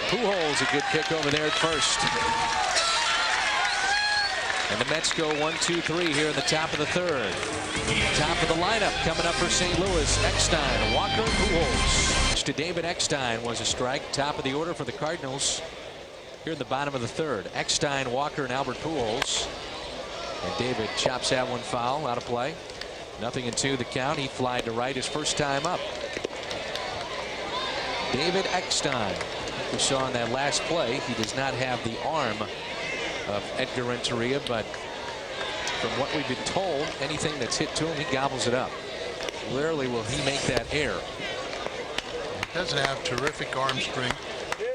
Pujols, a good kick over there at first. And the Mets go 1-2-3 here in the top of the 3rd. Top of the lineup coming up for St. Louis. Eckstein, Walker, Pujols. To David Eckstein was a strike. Top of the order for the Cardinals. here in the bottom of the third. Eckstein, Walker, and Albert Pujols. And David chops that one foul, out of play. 0-2 the count. He flied to right his first time up. David Eckstein. We saw in that last play, he does not have the arm of Edgar Renteria, but from what we've been told, anything that's hit to him, he gobbles it up. Rarely will he make that error. He doesn't have terrific arm strength,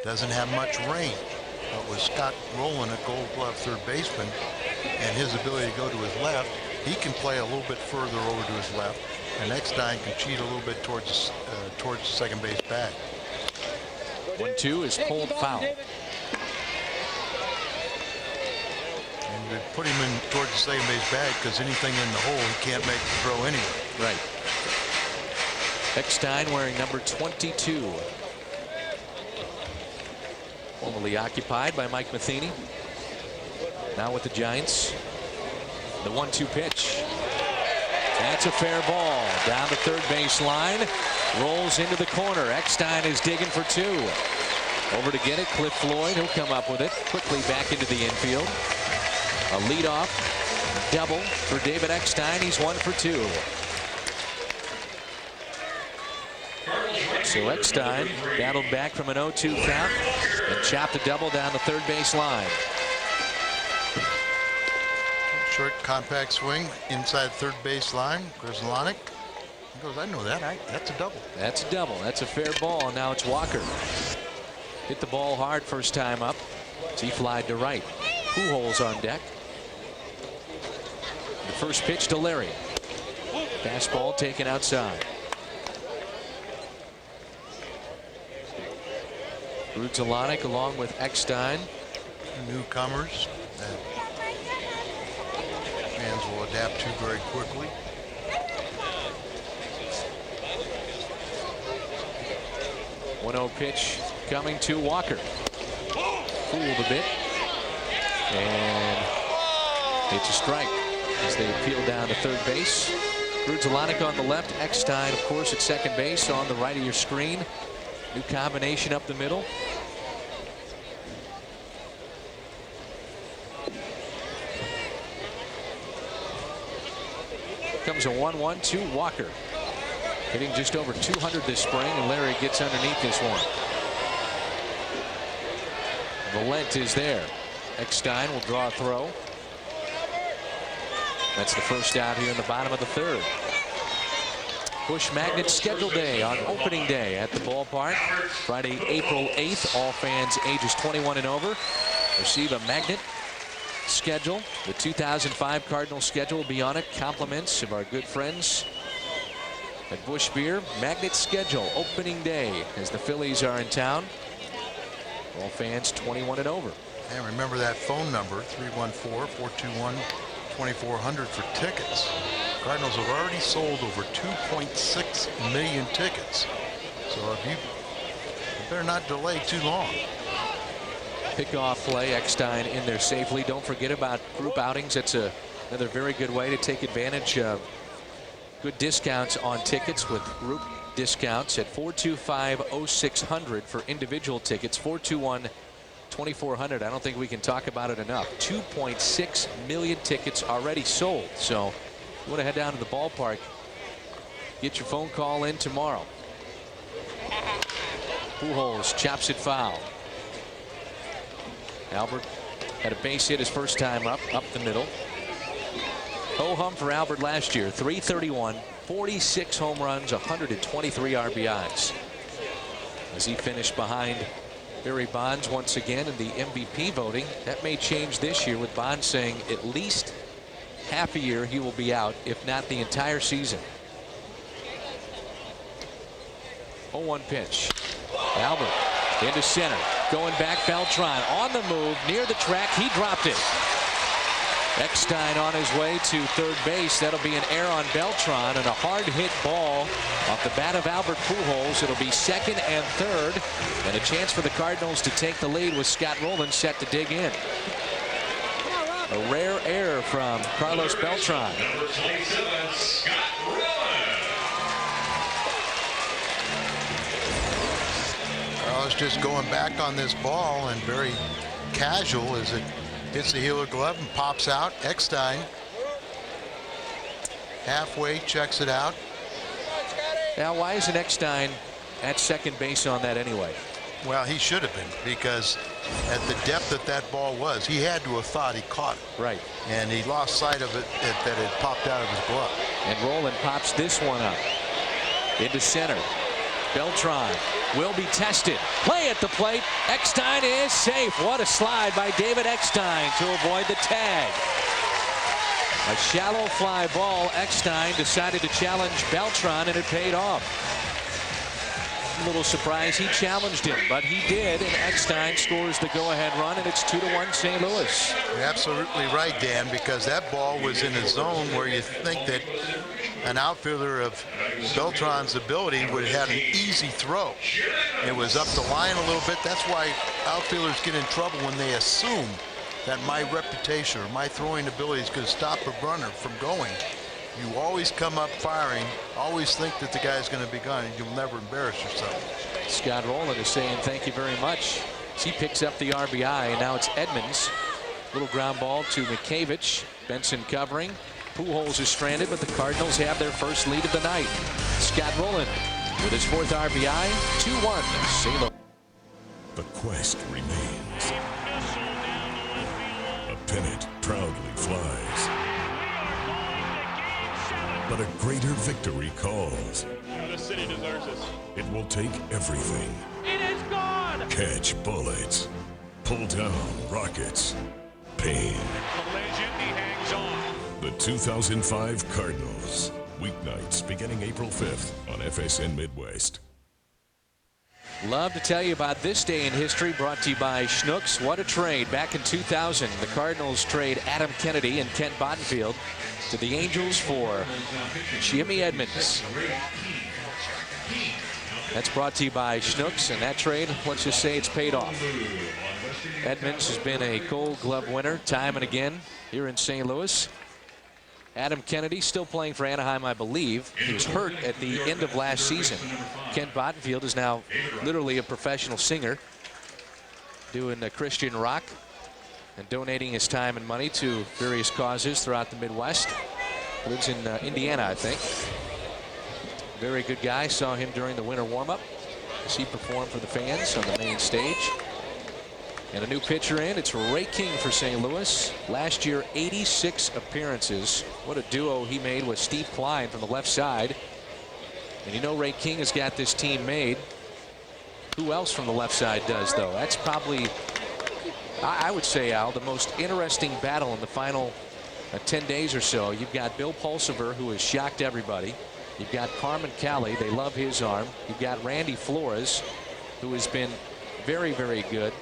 doesn't have much range. But with Scott Rowland, a Gold Glove third baseman, and his ability to go to his left, he can play a little bit further over to his left, and Eckstein can cheat a little bit towards the second base bag. 1-2 is pulled foul. And you put him in towards the second base bag because anything in the hole he can't make the throw anyway. Right. Eckstein wearing number 22. Formerly occupied by Mike Matheny. Now with the Giants. The 1-2 pitch. That's a fair ball. Down the third base line. Rolls into the corner. Eckstein is digging for two. Over to get it. Cliff Floyd. He'll come up with it. Quickly back into the infield. A leadoff double for David Eckstein. He's 1 for 2. So Eckstein battled back from an 0-2 count and chopped a double down the third base line. Short compact swing inside third base line. Grzelcyk. He goes, I know that. That's a double. That's a double. That's a fair ball. And now it's Walker. Hit the ball hard first time up. He flied to right. Pujols on deck. The first pitch to Larry. Fastball taken outside. Grzelcyk along with Eckstein. Newcomers that fans will adapt to very quickly. .1-0 pitch coming to Walker. Fooled a bit. And it's a strike as they peel down to third base. Grzelcyk on the left. Eckstein, of course, at second base on the right of your screen. New combination up the middle. Comes a 1-1 to Walker. Hitting just over 200 this spring, and Larry gets underneath this one. Valent is there. Eckstein will draw a throw. That's the first out here in the bottom of the third. Busch Magnet schedule day on opening day at the ballpark. Friday, April 8th. All fans ages 21 and over receive a magnet schedule. The 2005 Cardinals schedule will be on it. Compliments of our good friends at Busch Beer. Magnet schedule opening day as the Phillies are in town. All fans 21 and over. And remember that phone number, 314-421-2400 for tickets. Cardinals have already sold over 2.6 million tickets. So if you better not delay too long. Pickoff play. Eckstein in there safely. Don't forget about group outings. That's another very good way to take advantage of good discounts on tickets with group discounts at 425-0600 for individual tickets. 421-2400. I don't think we can talk about it enough. 2.6 million tickets already sold. So you want to head down to the ballpark, get your phone call in tomorrow. Pujols chops it foul. Albert had a base hit his first time up the middle. Ho-hum for Albert last year. 331, 46 home runs, 123 RBIs. As he finished behind Barry Bonds once again in the MVP voting. That may change this year with Bonds saying at least half a year he will be out, if not the entire season. 0-1 pitch. Albert into center. Going back, Beltran on the move near the track. He dropped it. Eckstein on his way to third base. That'll be an error on Beltran and a hard hit ball off the bat of Albert Pujols. It'll be second and third, and a chance for the Cardinals to take the lead with Scott Rowland set to dig in. A rare error from Carlos Beltran. Carlos just going back on this ball and very casual as it hits the heel of glove and pops out. Eckstein halfway checks it out. Now, why isn't Eckstein at second base on that anyway? Well, he should have been, because at the depth that ball was, he had to have thought he caught it. Right. And he lost sight of it, that it popped out of his glove. And Roland pops this one up into center. Beltran will be tested. Play at the plate. Eckstein is safe. What a slide by David Eckstein to avoid the tag. A shallow fly ball. Eckstein decided to challenge Beltran, and it paid off. A little surprise he challenged him, but he did, and Eckstein scores the go-ahead run, and it's 2-1 St. Louis. You're absolutely right, Dan, because that ball was in a zone where you think that an outfielder of Beltran's ability would have had an easy throw. It was up the line a little bit. That's why outfielders get in trouble when they assume that my reputation or my throwing ability is going to stop a runner from going. You always come up firing, always think that the guy's going to be gone, and you'll never embarrass yourself. Scott Rowland is saying thank you very much as he picks up the RBI, and now it's Edmonds. Little ground ball to Mikheyevich. Benson covering. Pujols is stranded, but the Cardinals have their first lead of the night. Scott Rowland with his fourth RBI. 2-1 St. Louis. The quest remains. A pennant proudly flies. But a greater victory calls. The city deserves this. It will take everything. It is gone! Catch bullets. Pull down rockets. Pain. The legend, he hangs on. The 2005 Cardinals. Weeknights beginning April 5th on FSN Midwest. Love to tell you about this day in history, brought to you by Schnucks. What a trade. Back in 2000, the Cardinals trade Adam Kennedy and Kent Bottenfield to the Angels for Jimmy Edmonds. That's brought to you by Schnucks, and that trade, let's just say it's paid off. Edmonds has been a Gold Glove winner time and again here in St. Louis. Adam Kennedy still playing for Anaheim, I believe. He was hurt at the end of last season. Kent Bottenfield is now literally a professional singer, doing Christian rock and donating his time and money to various causes throughout the Midwest. Lives in Indiana, I think. Very good guy. Saw him during the winter warm-up as he performed for the fans on the main stage. And a new pitcher in. It's Ray King for St. Louis. Last year, 86 appearances. What a duo he made with Steve Klein from the left side. And you know Ray King has got this team made. Who else from the left side does, though? That's probably, I would say, Al, the most interesting battle in the final 10 days or so. You've got Bill Pulsiver, who has shocked everybody. You've got Carmen Cali. They love his arm. You've got Randy Flores, who has been very, very good.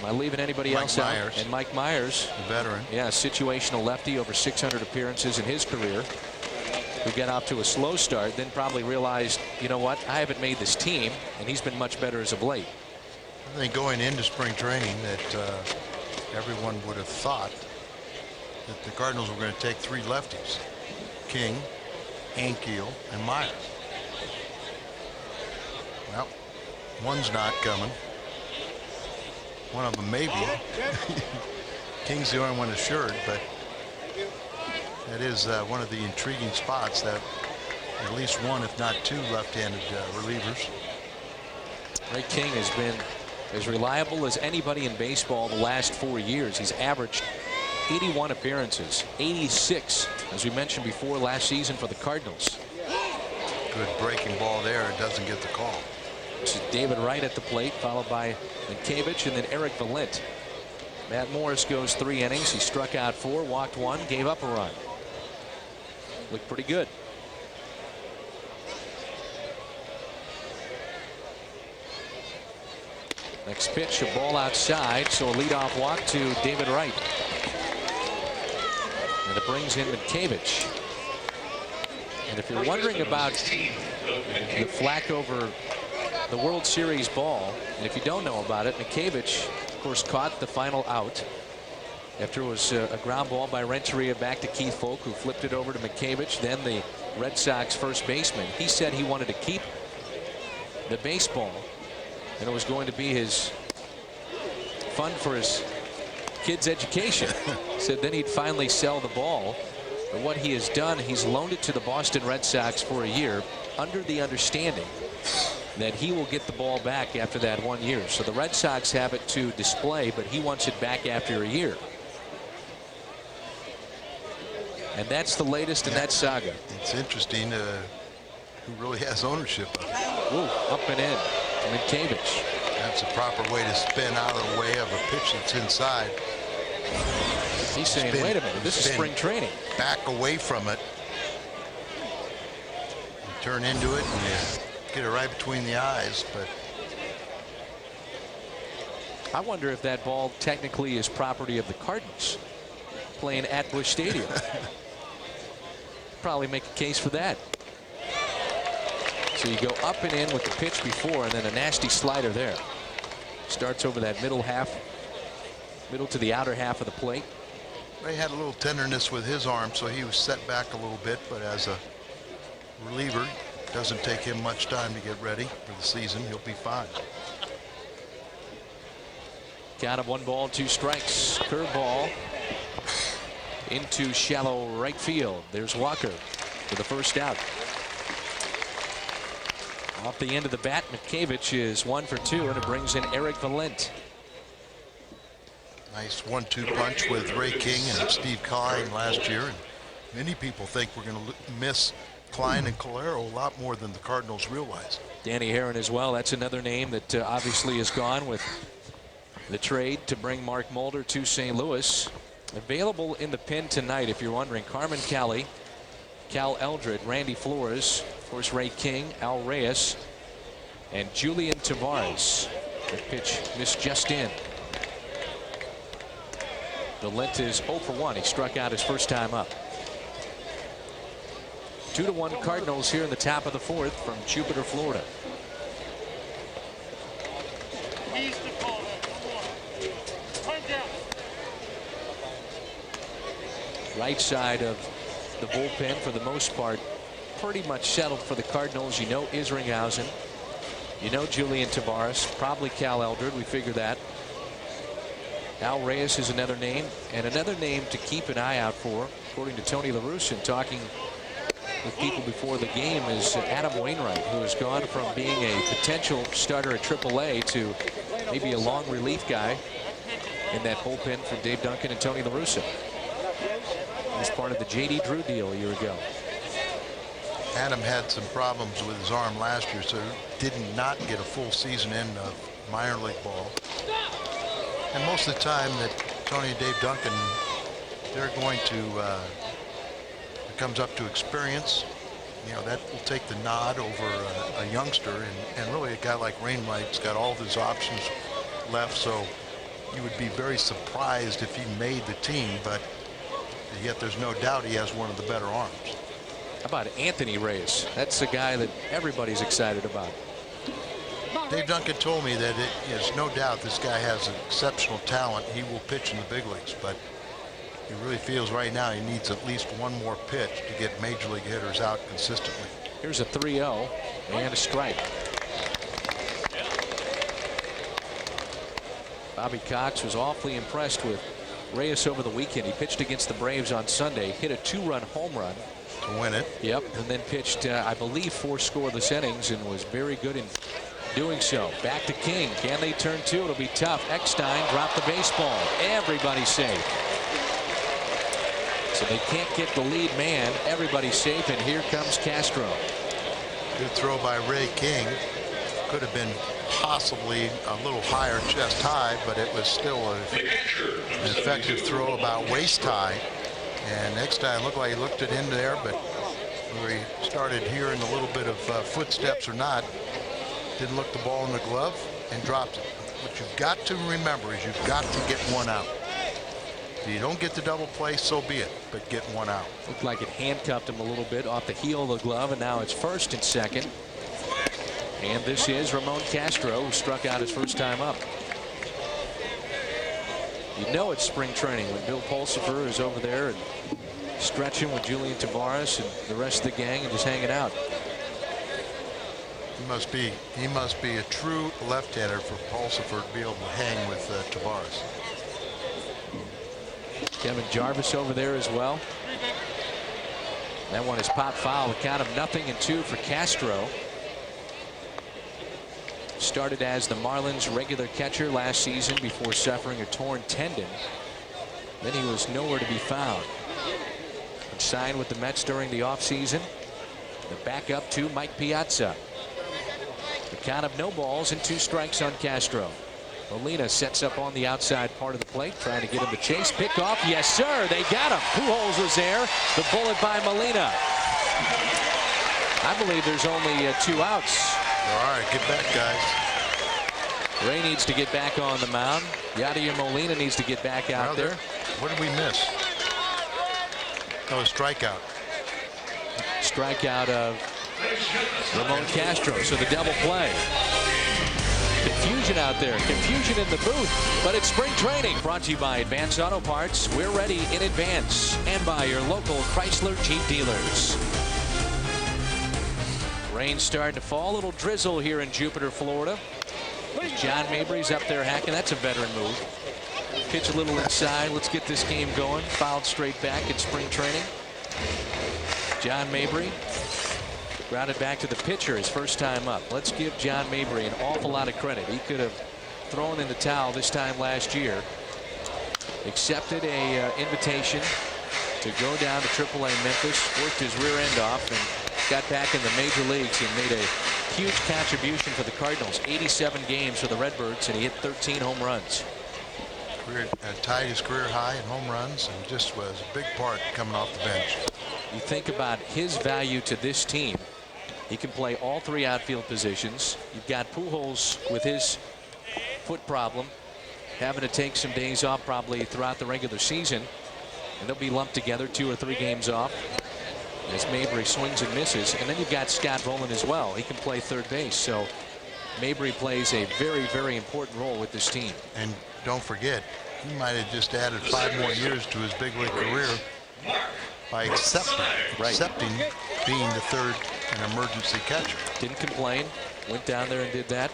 Am I leaving anybody else out? And Mike Myers, the veteran. Yeah, situational lefty, over 600 appearances in his career, who got off to a slow start, then probably realized, you know what, I haven't made this team, and he's been much better as of late. I think going into spring training that everyone would have thought that the Cardinals were going to take three lefties: King, Ankiel, and Myers. Well, one's not coming. One of them maybe. King's the only one assured, but that is one of the intriguing spots, that at least one, if not two, left-handed relievers. Ray King has been as reliable as anybody in baseball the last 4 years. He's averaged 81 appearances, 86, as we mentioned before, last season for the Cardinals. Good breaking ball there. It doesn't get the call. This is David Wright at the plate, followed by Mikheyevich and then Eric Valent. Matt Morris goes 3 innings. He struck out 4, walked 1, gave up a run. Looked pretty good. Next pitch, a ball outside, so a leadoff walk to David Wright. And it brings in Mikheyevich. And if you're wondering about the flack over the World Series ball, and if you don't know about it, Mikheyevich, of course, caught the final out after it was a ground ball by Renteria back to Keith Folk, who flipped it over to Mikheyevich, then the Red Sox first baseman. He said he wanted to keep the baseball, and it was going to be his fund for his kids' education. Said then he'd finally sell the ball. But what he has done, he's loaned it to the Boston Red Sox for a year under the understanding that he will get the ball back after that 1 year. So the Red Sox have it to display, but he wants it back after a year. And that's the latest in that saga. It's interesting who really has ownership of it. Ooh, up and in to Mitkevich. That's a proper way to spin out of the way of a pitch that's inside. He's saying, wait a minute, this is spring training. Back away from it. You turn into it and you get it right between the eyes. But I wonder if that ball technically is property of the Cardinals playing at Busch Stadium. Probably make a case for that. So you go up and in with the pitch before, and then a nasty slider there. Starts over that middle to the outer half of the plate. Ray had a little tenderness with his arm, so he was set back a little bit, but as a reliever, it doesn't take him much time to get ready for the season. He'll be fine. Count of 1 ball, 2 strikes. Curveball into shallow right field. There's Walker for the first out. Off the end of the bat, Mitkevich is 1 for 2, and it brings in Eric Valent. Nice 1-2 punch with Ray King and Steve Klein last year. And many people think we're going to miss Klein and Calero a lot more than the Cardinals realize. Danny Herron as well. That's another name that obviously is gone with the trade to bring Mark Mulder to St. Louis. Available in the pen tonight, if you're wondering, Carmen Cali, Cal Eldred, Randy Flores, of course Ray King, Al Reyes, and Julian Tavares. The pitch missed just in. Valent is 0 for 1. He struck out his first time up. 2-1 Cardinals here in the top of the 4th from Jupiter, Florida. Right side of the bullpen for the most part pretty much settled for the Cardinals. You know Isringhausen. You know Julian Tavares. Probably Cal Eldred. We figure that. Al Reyes is another name. And another name to keep an eye out for, according to Tony La Russa, and talking with people before the game, is Adam Wainwright, who has gone from being a potential starter at AAA to maybe a long relief guy in that bullpen for Dave Duncan and Tony La Russa. He was part of the J.D. Drew deal a year ago. Adam had some problems with his arm last year, so did not get a full season in of minor league ball. And most of the time that Tony and Dave Duncan, they're going to, it comes up to experience. You know, that will take the nod over a youngster, and really a guy like Wainwright's got all of his options left, so you would be very surprised if he made the team, but yet there's no doubt he has one of the better arms. How about Anthony Reyes? That's a guy that everybody's excited about. Dave Duncan told me that there's no doubt this guy has exceptional talent. He will pitch in the big leagues, but he really feels right now he needs at least one more pitch to get major league hitters out consistently. Here's a 3-0 and a strike. Bobby Cox was awfully impressed with Reyes over the weekend. He pitched against the Braves on Sunday, hit a 2-run home run to win it. Yep, and then pitched, I believe, 4 scoreless innings and was very good in doing so. Back to King. Can they turn 2? It'll be tough. Eckstein dropped the baseball. Everybody's safe. So they can't get the lead man. Everybody's safe, and here comes Castro. Good throw by Ray King. Could have been possibly a little higher chest high, but it was still an effective throw about waist high. And next time looked like he looked it in there, but we started hearing a little bit of footsteps or not. Didn't look the ball in the glove and dropped it. What you've got to remember is you've got to get one out. If you don't get the double play, so be it, but get one out. Looked like it handcuffed him a little bit off the heel of the glove, and now it's first and second. And this is Ramon Castro, who struck out his first time up. You know it's spring training when Bill Pulsifer is over there and stretching with Julian Tavares and the rest of the gang and just hanging out. He must be a true left-hander for Pulsifer to be able to hang with Tavares. Kevin Jarvis over there as well. That one is pop foul. A count of 0-2 for Castro. Started as the Marlins regular catcher last season before suffering a torn tendon. Then he was nowhere to be found. And signed with the Mets during the offseason. The backup to Mike Piazza. The count of no balls and 2 strikes on Castro. Molina sets up on the outside part of the plate, trying to get him to chase. Pick off. Yes, sir. They got him. Pujols was there. The bullet by Molina. I believe there's only 2 outs. All right, get back, guys. Ray needs to get back on the mound. Yadier Molina needs to get back out there. What did we miss? Oh, a strikeout. Strikeout of Ramon Castro. So the double play. Confusion out there. Confusion in the booth. But it's spring training. Brought to you by Advance Auto Parts. We're ready in advance. And by your local Chrysler Jeep dealers. Rain starting to fall. A little drizzle here in Jupiter, Florida. John Mabry's up there hacking. That's a veteran move. Pitch a little inside. Let's get this game going. Fouled straight back in spring training. John Mabry grounded back to the pitcher his first time up. Let's give John Mabry an awful lot of credit. He could have thrown in the towel this time last year. Accepted a invitation to go down to AAA Memphis. Worked his rear end off and got back in the major leagues and made a huge contribution for the Cardinals. 87 games for the Redbirds, and he hit 13 home runs. Tied his career high in home runs and just was a big part coming off the bench. You think about his value to this team. He can play all 3 outfield positions. You've got Pujols with his foot problem having to take some days off probably throughout the regular season, and they'll be lumped together 2 or 3 games off as Mabry swings and misses. And then you've got Scott Rowland as well. He can play third base. So Mabry plays a very, very important role with this team. And don't forget, he might have just added 5 more years to his big league career by accepting being the third and emergency catcher. Didn't complain. Went down there and did that.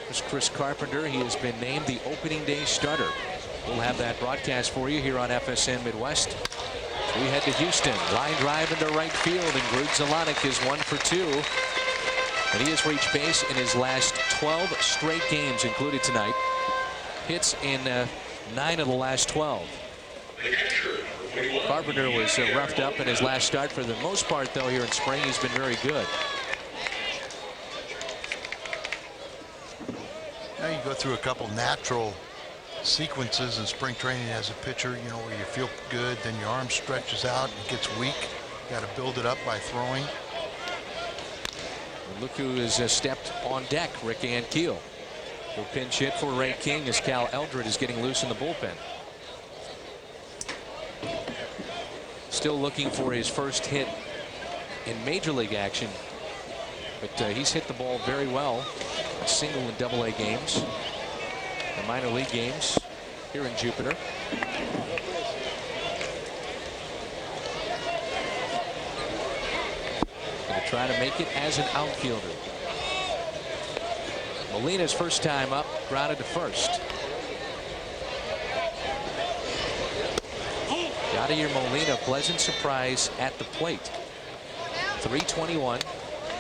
There's Chris Carpenter. He has been named the opening day starter. We'll have that broadcast for you here on FSN Midwest. We head to Houston. Line drive into right field, and Greg Zelenik is 1 for 2. And he has reached base in his last 12 straight games, included tonight. Hits in 9 of the last 12. Carpenter was roughed up in his last start. For the most part, though, here in spring, he's been very good. Now you go through a couple natural sequences in spring training as a pitcher, you know, where you feel good, then your arm stretches out and gets weak. You got to build it up by throwing. And look who has stepped on deck, Rick Ankiel. Will pinch hit for Ray King as Cal Eldred is getting loose in the bullpen. Still looking for his first hit in major league action, but he's hit the ball very well. A single in AA games, the minor league games here in Jupiter. Going to try to make it as an outfielder. Molina's first time up, grounded to first. Yadier Molina, pleasant surprise at the plate. 321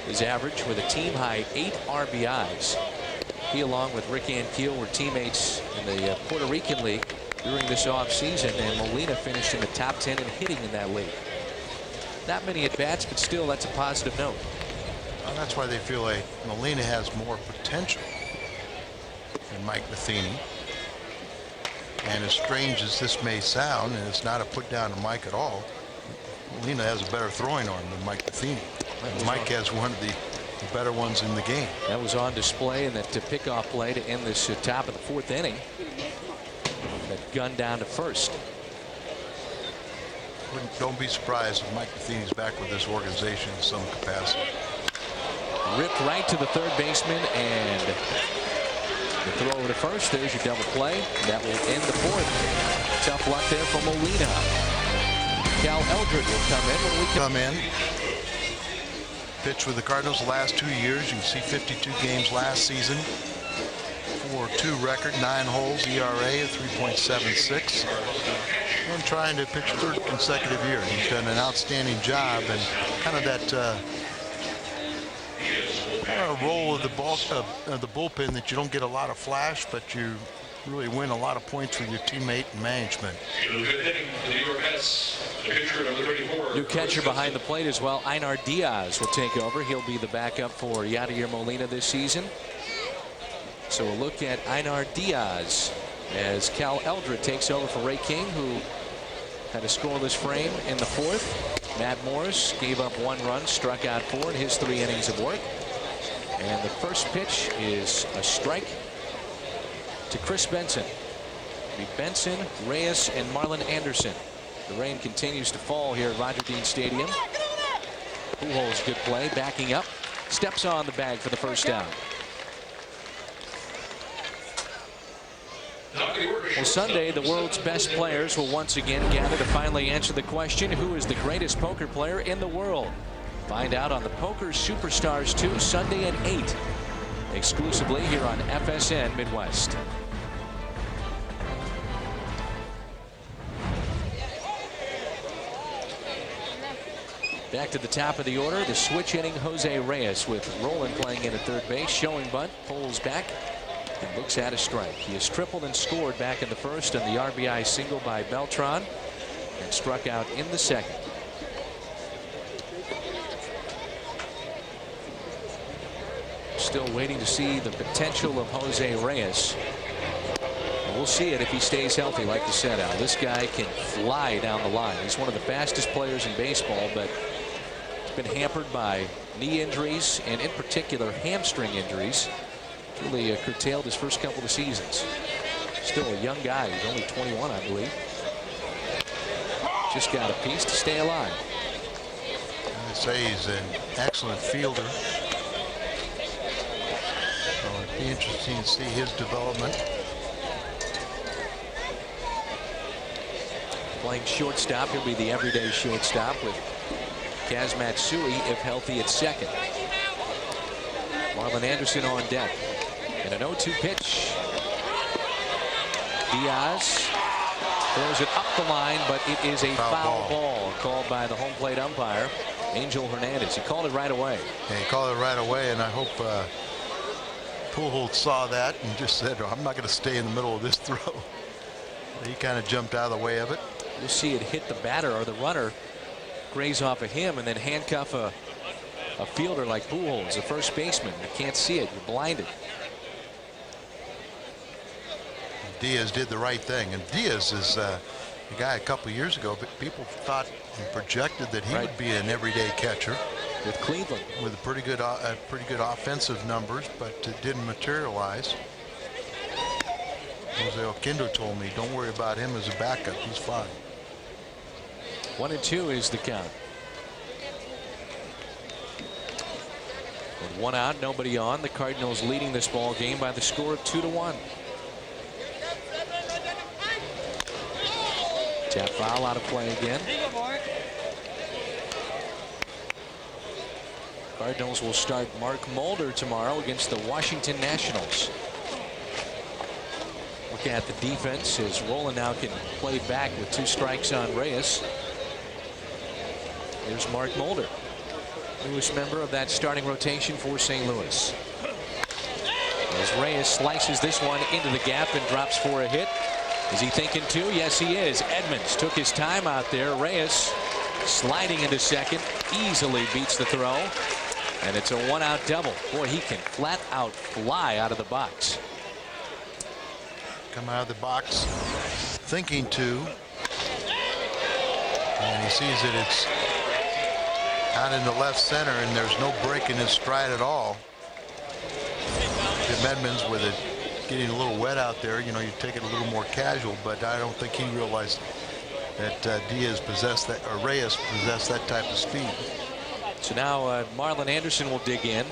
is average with a team high 8 RBIs. He, along with Rick Ankiel, were teammates in the Puerto Rican League during this offseason, and Molina finished in the top 10 in hitting in that league. Not many at bats, but still, that's a positive note. Well, that's why they feel like Molina has more potential than Mike Matheny. And as strange as this may sound, and it's not a put down to Mike at all, Molina has a better throwing arm than Mike Matheny. Mike has one of the better ones in the game. That was on display in that pickoff play to end this top of the 4th inning. That gun down to first. Don't be surprised if Mike Matheny's back with this organization in some capacity. Ripped right to the third baseman, and the throw over to first. There's your double play. That will end the 4th. Tough luck there for Molina. Cal Eldred will come in when we come in. pitched with the Cardinals the last 2 years. You can see 52 games last season. 4.2 record, 9 holes, ERA of 3.76. And trying to pitch third consecutive year. He's done an outstanding job, and kind of that role of the bullpen that you don't get a lot of flash, but you really win a lot of points with your teammate and management. New catcher behind the plate as well. Einar Diaz will take over. He'll be the backup for Yadier Molina this season. So we'll look at Einar Diaz as Cal Eldred takes over for Ray King, who had a scoreless frame in the 4th. Matt Morris gave up 1 run, struck out 4 in his 3 innings of work. And the first pitch is a strike to Chris Benson. It'll be Benson, Reyes, and Marlon Anderson. The rain continues to fall here at Roger Dean Stadium. Pujols, good play, backing up, steps on the bag for the first down. Well, Sunday, the world's best players will once again gather to finally answer the question, who is the greatest poker player in the world? Find out on the Poker Superstars 2 Sunday at 8, exclusively here on FSN Midwest. Back to the top of the order, the switch hitting Jose Reyes with Roland playing in at third base. Showing bunt, pulls back and looks at a strike. He has tripled and scored back in the first, and the RBI single by Beltran, and struck out in the second. Still waiting to see the potential of Jose Reyes. We'll see it if he stays healthy, like you said, Al. This guy can fly down the line. He's one of the fastest players in baseball, but he's been hampered by knee injuries and, in particular, hamstring injuries. Really curtailed his first couple of seasons. Still a young guy. He's only 21, I believe. Just got a piece to stay alive. I'd say he's an excellent fielder. So it'd be interesting to see his development. Playing shortstop, he'll be the everyday shortstop with Kaz Matsui, if healthy, at second. Marlon Anderson on deck. And an 0-2 pitch. Diaz throws it up the line, but it is a foul ball called by the home plate umpire, Angel Hernandez. He called it right away. Yeah, he called it right away, and I hope Pujols saw that and just said, I'm not going to stay in the middle of this throw. He kind of jumped out of the way of it. You'll see it hit the batter or the runner, graze off of him, and then handcuff a fielder like Pujols, a first baseman. You can't see it. You're blinded. Diaz did the right thing, and Diaz is a guy a couple of years ago, but people thought and projected that he would be an everyday catcher with Cleveland, with pretty good offensive numbers, but it didn't materialize. Jose Oquendo told me, don't worry about him as a backup. He's fine. 1-2 is the count. With 1 out, nobody on. The Cardinals leading this ball game by the score of 2-1. Tap foul, out of play again. Cardinals will start Mark Mulder tomorrow against the Washington Nationals. Look at the defense as Roland now can play back with 2 strikes on Reyes. Here's Mark Mulder, newest member of that starting rotation for St. Louis. As Reyes slices this one into the gap and drops for a hit. Is he thinking 2? Yes, he is. Edmonds took his time out there. Reyes sliding into second, easily beats the throw, and it's a 1-out double. Boy, he can flat out fly out of the box. Come out of the box thinking 2, and he sees that it's out into left center, and there's no break in his stride at all. Jim Edmonds with it getting a little wet out there. You know, you take it a little more casual, but I don't think he realized that Diaz possessed that, or Reyes possessed that type of speed. So now Marlon Anderson will dig in,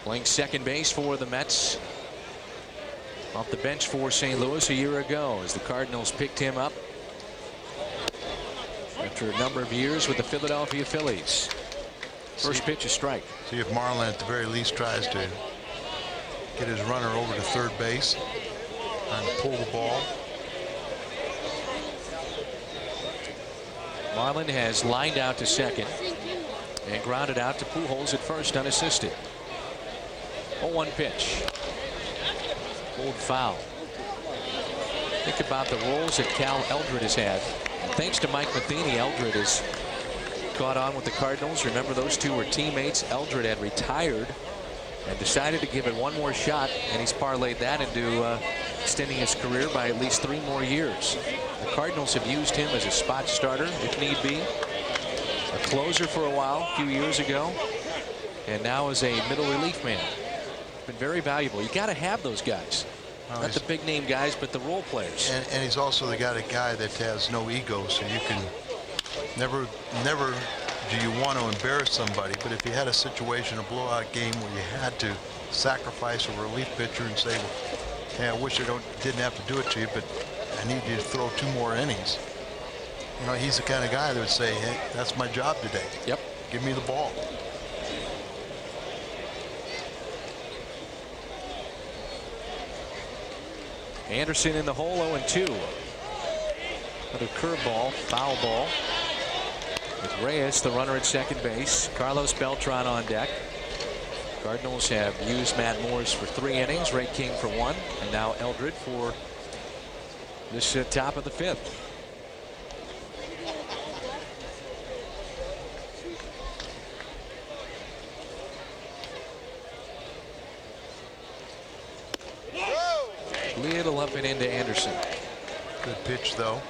playing second base for the Mets. Off the bench for St. Louis a year ago as the Cardinals picked him up after a number of years with the Philadelphia Phillies. First pitch, a strike. See if Marlin at the very least tries to get his runner over to third base, trying to pull the ball. Marlin has lined out to second and grounded out to Pujols at first unassisted. 0-1 pitch. Pulled foul. Think about the roles that Cal Eldred has had. And thanks to Mike Matheny, Eldred has caught on with the Cardinals. Remember, those two were teammates. Eldred had retired and decided to give it one more shot, and he's parlayed that into extending his career by at least 3 more years. The Cardinals have used him as a spot starter if need be, a closer for a while a few years ago, and now as a middle relief man. Been very valuable. You got to have those guys. Well, not the big name guys, but the role players. And he's also the guy that has no ego, so you can never do you want to embarrass somebody. But if you had a situation, a blowout game where you had to sacrifice a relief pitcher and say, well, hey, I wish I didn't have to do it to you, but I need you to throw 2 more innings. You know, he's the kind of guy that would say, hey, that's my job today. Yep. Give me the ball. Anderson in the hole, 0-2. Another curveball, foul ball. With Reyes, the runner at second base. Carlos Beltran on deck. Cardinals have used Matt Morris for 3 innings, Ray King for 1, and now Eldred for this top of the 5th. Little up and into Anderson. Good pitch, though.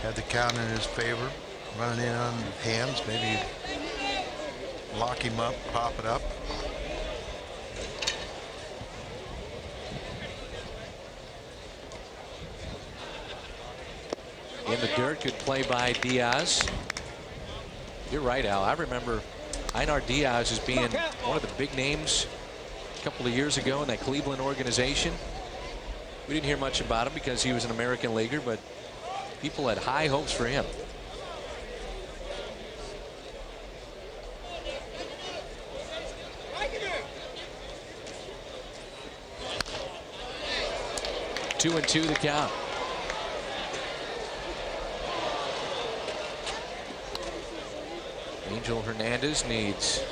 Had the count in his favor. Running in on hands, maybe lock him up, pop it up. In the dirt, good play by Diaz. You're right, Al. I remember Einar Diaz as being one of the big names a couple of years ago in that Cleveland organization. We didn't hear much about him because he was an American leaguer, but people had high hopes for him. Two and two the count. Angel Hernandez needs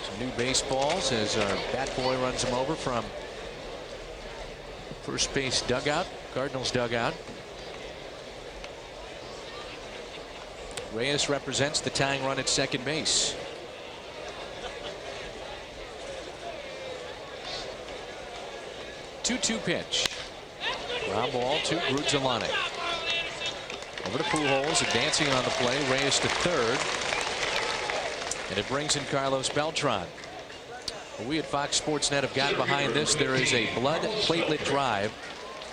some new baseballs as our bat boy runs him over from first base dugout, Cardinals dugout. Reyes represents the tying run at second base. Two-two pitch. Ground ball to Grudzalani. Over to Pujols, advancing on the play. Reyes to third. And it brings in Carlos Beltran. We at Fox Sports Net have gotten behind this. There is a blood platelet drive.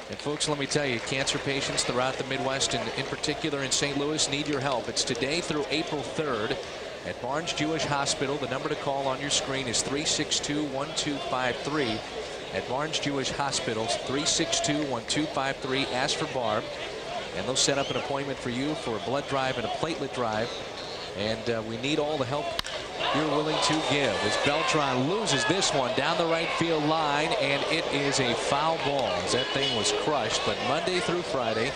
And folks, let me tell you, cancer patients throughout the Midwest and in particular in St. Louis need your help. It's today through April 3rd at Barnes Jewish Hospital. The number to call on your screen is 362-1253. At Barnes Jewish Hospital, 362-1253. Ask for Barb, and they'll set up an appointment for you for a blood drive and a platelet drive. And we need all the help you're willing to give as Beltran loses this one down the right field line, and it is a foul ball as that thing was crushed. But Monday through Friday,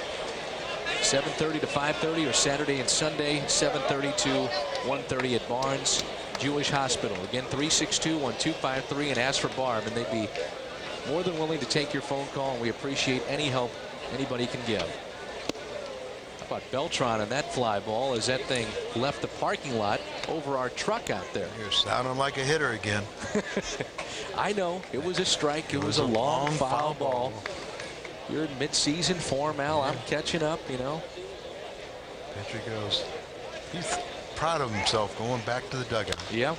7:30 to 5:30, or Saturday and Sunday, 7:30 to 1:30 at Barnes Jewish Hospital. Again, 362-1253, and ask for Barb, and they'd be more than willing to take your phone call, and we appreciate any help anybody can give. How about Beltran and that fly ball as that thing left the parking lot over our truck out there. You're sounding like a hitter again. I know. It was a strike. It was a long foul ball. You're in mid-season form, Al. I'm catching up, you know. Pitcher goes. He's proud of himself going back to the dugout. Yeah.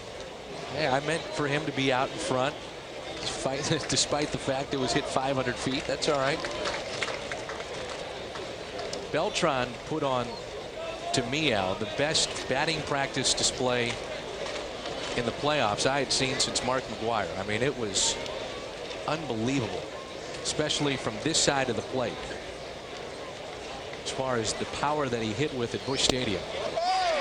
Yeah, I meant for him to be out in front, despite the fact it was hit 500 feet. That's all right. Beltran put on, to me, Al, the best batting practice display in the playoffs I had seen since Mark McGwire. I mean, it was unbelievable, especially from this side of the plate, as far as the power that he hit with at Busch Stadium.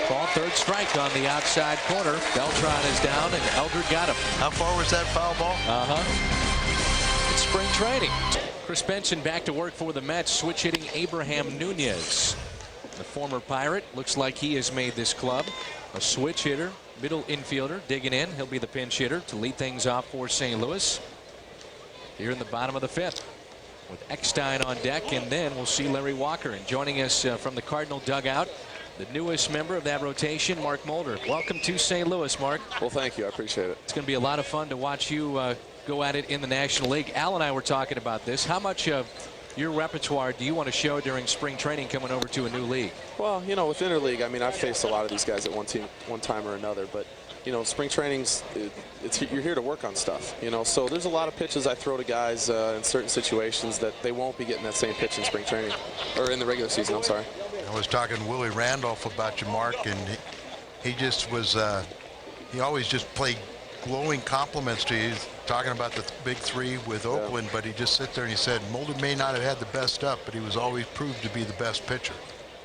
Fastball, third strike on the outside corner. Beltran is down, and Elder got him. How far was that foul ball? It's spring training. Chris Benson back to work for the Mets, switch hitting Abraham Nunez. The former Pirate looks like he has made this club a switch hitter, middle infielder, digging in. He'll be the pinch hitter to lead things off for St. Louis here in the bottom of the 5th. With Eckstein on deck, and then we'll see Larry Walker. And joining us from the Cardinal dugout, the newest member of that rotation, Mark Mulder. Welcome to St. Louis, Mark. Well, thank you. I appreciate it. It's going to be a lot of fun to watch you go at it in the National League. Al and I were talking about this. How much of your repertoire do you want to show during spring training coming over to a new league? Well, you know, with interleague, I mean, I've faced a lot of these guys at one time or another, but you know, spring training's you're here to work on stuff, you know, so there's a lot of pitches I throw to guys in certain situations that they won't be getting that same pitch in spring training or in the regular season. I'm sorry. I was talking to Willie Randolph about you, Mark, and he just was he always just played glowing compliments to you, talking about the big 3 with Oakland, but he just sit there and he said Mulder may not have had the best stuff, but he was always proved to be the best pitcher.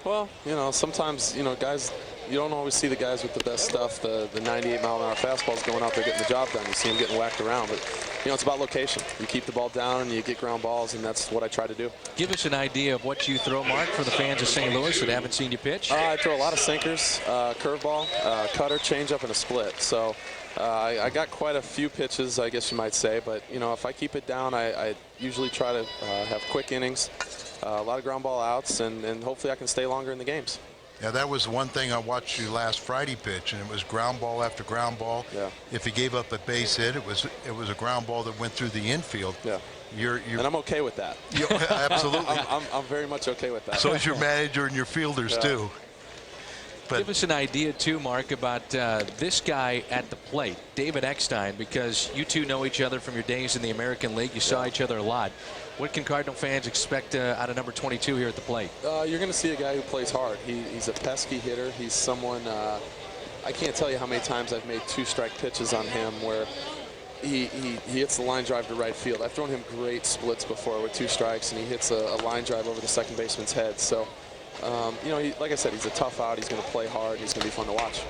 Well, you know, sometimes, you know, guys, you don't always see the guys with the best stuff, the 98-mile-an-hour fastballs going out there getting the job done. You see them getting whacked around, but you know, it's about location. You keep the ball down and you get ground balls, and that's what I try to do. Give us an idea of what you throw, Mark, for the fans of St. Louis that haven't seen you pitch. I throw a lot of sinkers, curveball, cutter, changeup, and a split. So I got quite a few pitches, I guess you might say, but you know, if I keep it down, I usually try to have quick innings, a lot of ground ball outs, and hopefully I can stay longer in the games. Yeah, that was one thing I watched you last Friday pitch, and it was ground ball after ground ball. Yeah. If he gave up a base hit, it was a ground ball that went through the infield. Yeah. And I'm okay with that. Absolutely. I'm very much okay with that. So is your manager and your fielders too. But give us an idea too, Mark, about this guy at the plate, David Eckstein, because you two know each other from your days in the American League. You saw each other a lot. What can Cardinal fans expect out of number 22 here at the plate? You're going to see a guy who plays hard. He's a pesky hitter. He's someone, I can't tell you how many times I've made 2-strike pitches on him where he hits the line drive to right field. I've thrown him great splits before with 2 strikes, and he hits a line drive over the second baseman's head. So, you know, like I said, he's a tough out. He's going to play hard. He's going to be fun to watch.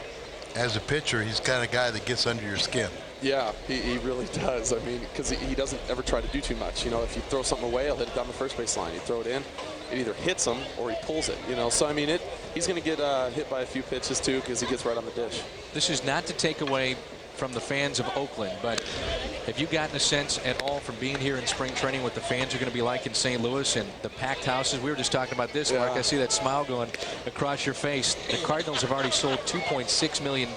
As a pitcher, he's the kind of guy that gets under your skin. Yeah, he really does. I mean, because he doesn't ever try to do too much. You know, if you throw something away, he'll hit it down the first base line. You throw it in, it either hits him or he pulls it. You know, so I mean, he's going to get hit by a few pitches too because he gets right on the dish. This is not to take away from the fans of Oakland, but have you gotten a sense at all from being here in spring training what the fans are going to be like in St. Louis and the packed houses? We were just talking about this, Mark. I see that smile going across your face. The Cardinals have already sold 2.6 million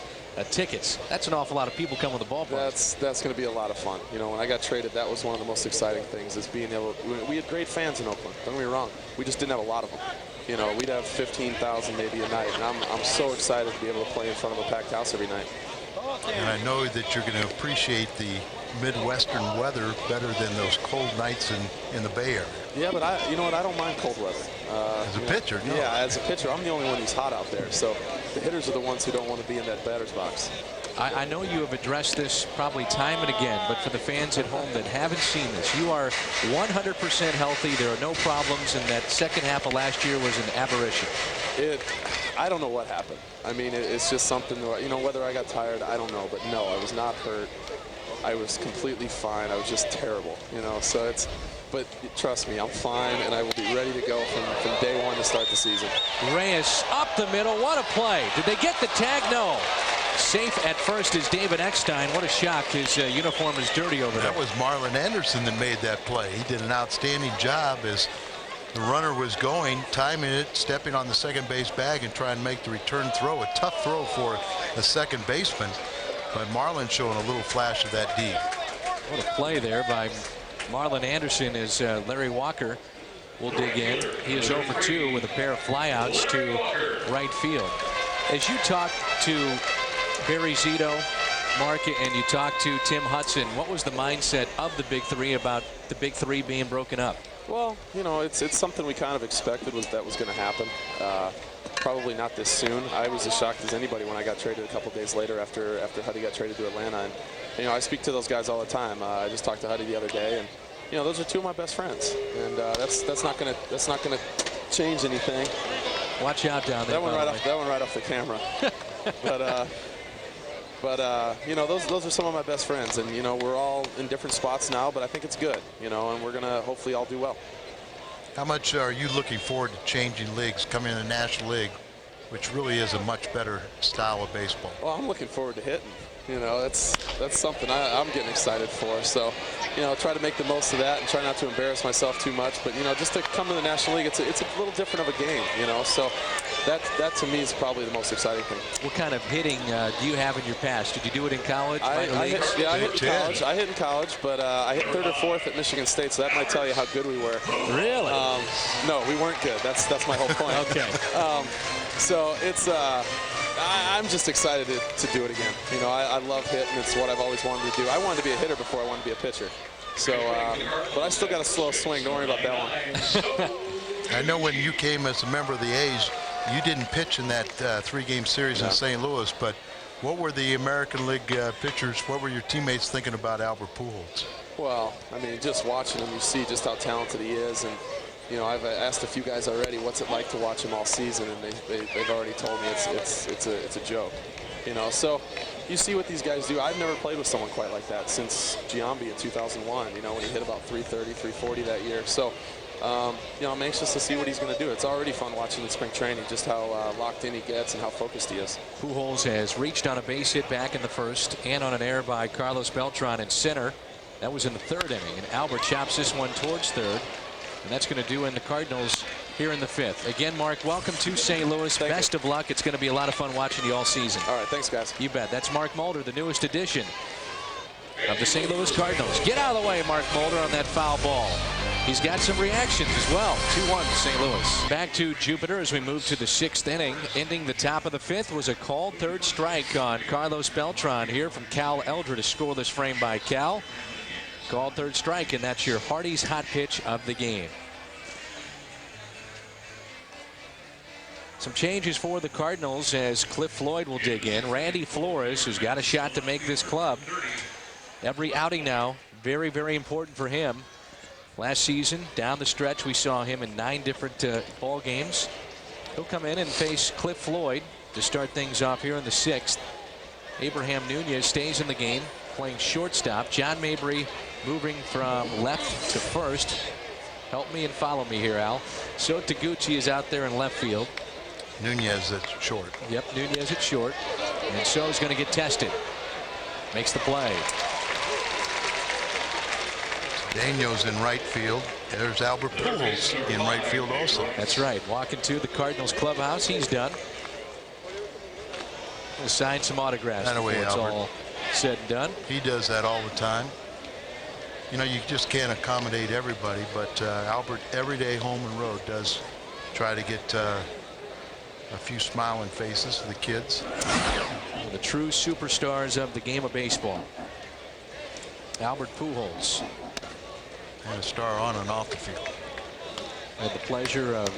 tickets. That's an awful lot of people coming to the ballpark. That's going to be a lot of fun. You know, when I got traded, that was one of the most exciting things, is being able. We had great fans in Oakland. Don't get me wrong. We just didn't have a lot of them. You know, we'd have 15,000 maybe a night, and I'm so excited to be able to play in front of a packed house every night. And I know that you're going to appreciate the Midwestern weather better than those cold nights in the Bay Area. Yeah, but you know what? I don't mind cold weather. As a pitcher, no. Yeah, as a pitcher, I'm the only one who's hot out there. So the hitters are the ones who don't want to be in that batter's box. I know you have addressed this probably time and again, but for the fans at home that haven't seen this, you are 100% healthy. There are no problems, and that second half of last year was an aberration. I don't know what happened. I mean, it's just something, you know, whether I got tired, I don't know. But no, I was not hurt. I was completely fine. I was just terrible, you know. So but trust me, I'm fine, and I will be ready to go from day one to start the season. Reyes up the middle. What a play. Did they get the tag? No. Safe at first is David Eckstein. What a shock. His uniform is dirty over there. That was Marlon Anderson that made that play. He did an outstanding job as the runner was going, timing it, stepping on the second base bag and trying to make the return throw. A tough throw for a second baseman, but Marlon showing a little flash of that deep. What a play there by Marlon Anderson as Larry Walker will dig in. He is 0 for 2 with a pair of flyouts to right field. As you talk to Barry Zito, Mark, and you talk to Tim Hudson, what was the mindset of the Big Three about the Big Three being broken up? Well, you know, it's something we kind of expected that was going to happen. Probably not this soon. I was as shocked as anybody when I got traded a couple days later after Huddy got traded to Atlanta. And you know, I speak to those guys all the time. I just talked to Huddy the other day, and you know, those are 2 of my best friends, and that's not gonna change anything. Watch out down there. That one right off the camera. but you know, those are some of my best friends, and you know, we're all in different spots now, but I think it's good, you know, and we're gonna hopefully all do well. How much are you looking forward to changing leagues, coming in the National League, which really is a much better style of baseball? Well, I'm looking forward to hitting. You know, that's something I'm getting excited for. So, you know, try to make the most of that and try not to embarrass myself too much. But, you know, just to come to the National League, it's a little different of a game, you know. So that to me is probably the most exciting thing. What kind of hitting do you have in your past? Did you do it in college? I hit in college. I hit in college, but I hit 3rd or 4th at Michigan State, so that might tell you how good we were. Really? No, we weren't good. That's my whole point. Okay. So it's I'm just excited to do it again. You know, I love hitting. It's what I've always wanted to do. I wanted to be a hitter before I wanted to be a pitcher. So, but I still got a slow swing. Don't worry about that one. I know when you came as a member of the A's, you didn't pitch in that 3-game series in St. Louis, but what were the American League pitchers, what were your teammates thinking about Albert Pujols? Well, I mean, just watching him, you see just how talented he is. And you know, I've asked a few guys already, what's it like to watch him all season, and they've already told me it's a joke. You know, so you see what these guys do. I've never played with someone quite like that since Giambi in 2001. You know, when he hit about 330, 340 that year. So, you know, I'm anxious to see what he's going to do. It's already fun watching in spring training, just how locked in he gets and how focused he is. Pujols has reached on a base hit back in the 1st and on an error by Carlos Beltran in center. That was in the 3rd inning, and Albert chops this one towards 3rd. And that's going to do in the Cardinals here in the 5th. Again, Mark, welcome to St. Louis. Best of luck. It's going to be a lot of fun watching you all season. All right, thanks, guys. You bet. That's Mark Mulder, the newest addition of the St. Louis Cardinals. Get out of the way, Mark Mulder, on that foul ball. He's got some reactions as well. 2-1 St. Louis. Back to Jupiter as we move to the 6th inning. Ending the top of the 5th was a called 3rd strike on Carlos Beltran here from Cal Eldred, a scoreless frame by Cal. Called 3rd strike, and that's your Hardy's hot pitch of the game. Some changes for the Cardinals as Cliff Floyd will dig in. Randy Flores, who's got a shot to make this club. Every outing now, very, very important for him. Last season, down the stretch, we saw him in 9 different ball games. He'll come in and face Cliff Floyd to start things off here in the 6th. Abraham Nunez stays in the game, playing shortstop. John Mabry moving from left to 1st. Help me and follow me here, Al. So Taguchi is out there in left field. Nunez at short. Yep, Nunez at short. And so is going to get tested. Makes the play. Daniel's in right field. There's Albert Pujols in right field also. That's right. Walking to the Cardinals clubhouse. He's done. We'll sign some autographs before it's all said and done. He does that all the time. You know, you just can't accommodate everybody, but Albert, every day home and road, does try to get a few smiling faces to the kids. The true superstars of the game of baseball. Albert Pujols. And a star on and off the field. Had the pleasure of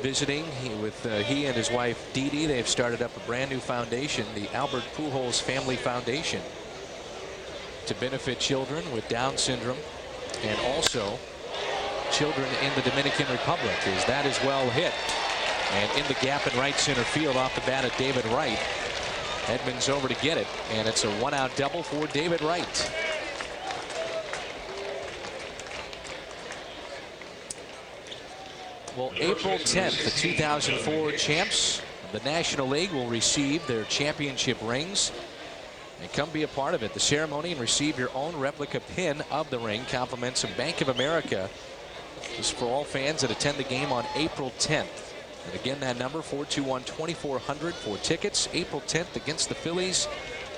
visiting with he and his wife Dee Dee. They've started up a brand new foundation, the Albert Pujols Family Foundation, to benefit children with Down syndrome and also children in the Dominican Republic, as that is well hit. And in the gap in right center field off the bat of David Wright. Edmonds over to get it, and it's a 1-out double for David Wright. Well, April 10th, the 2004 champs of the National League will receive their championship rings and come be a part of it. The ceremony and receive your own replica pin of the ring. Compliments of Bank of America. This is for all fans that attend the game on April 10th. And again, that number 421-2400 for tickets. April 10th against the Phillies.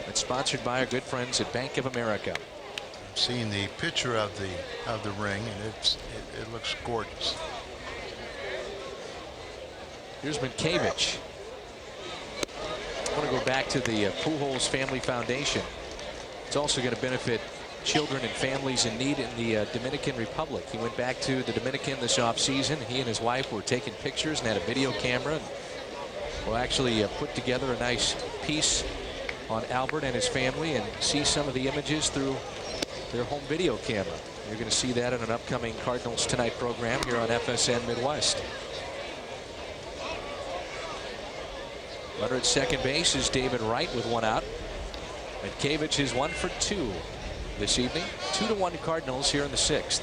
It's sponsored by our good friends at Bank of America. I'm seeing the picture of the ring, and it looks gorgeous. Here's Minkiewicz. I want to go back to the Pujols Family Foundation. It's also going to benefit children and families in need in the Dominican Republic. He went back to the Dominican this offseason. He and his wife were taking pictures and had a video camera. And we'll actually put together a nice piece on Albert and his family and see some of the images through their home video camera. You're going to see that in an upcoming Cardinals Tonight program here on FSN Midwest. Runner at second base is David Wright with one out. Mitkevich is 1 for 2 this evening. 2-1 Cardinals here in the 6th.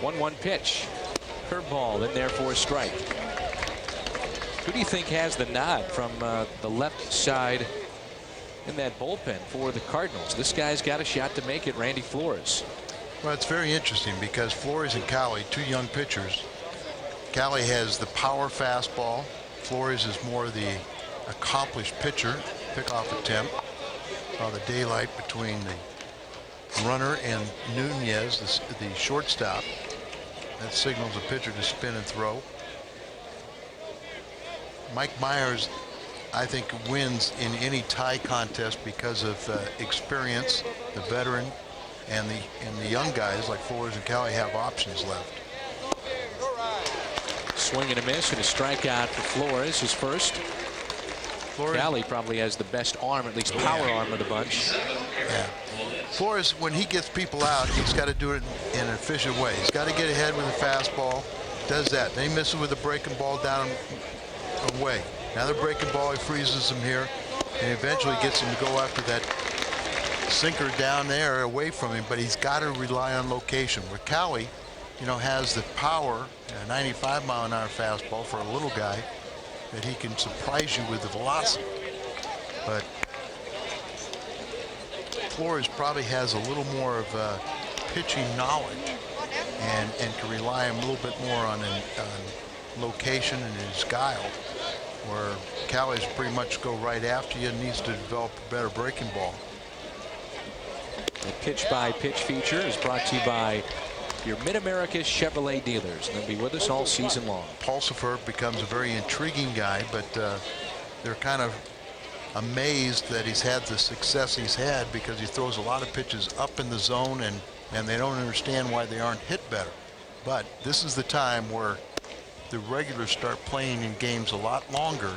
1-1 pitch. Curveball in there for a strike. Who do you think has the nod from the left side in that bullpen for the Cardinals? This guy's got a shot to make it, Randy Flores. Well, it's very interesting because Flores and Cali, two young pitchers. Cali has the power fastball. Flores is more the accomplished pitcher, pickoff attempt. The daylight between the runner and Nunez, the shortstop. That signals a pitcher to spin and throw. Mike Myers, I think, wins in any tie contest because of experience. The veteran and the young guys like Flores and Cali have options left. Swing and a miss and a strikeout for Flores, his first. Cali probably has the best arm, at least power arm of the bunch. Yeah. Flores, when he gets people out, he's got to do it in an efficient way. He's got to get ahead with a fastball. Does that. Then he misses with a breaking ball down away. Now the breaking ball, he freezes him here, and eventually gets him to go after that sinker down there away from him. But he's got to rely on location. Where Cali, has the power, a 95-mile-an-hour fastball for a little guy, that he can surprise you with the velocity. But Flores probably has a little more of pitching knowledge and can rely a little bit more on location and his guile, where Cali's pretty much go right after you and needs to develop a better breaking ball. The pitch-by-pitch feature is brought to you by your Mid-America Chevrolet dealers. They'll be with us all season long. Pulsifer becomes a very intriguing guy, but they're kind of amazed that he's had the success he's had because he throws a lot of pitches up in the zone, and they don't understand why they aren't hit better. But this is the time where the regulars start playing in games a lot longer,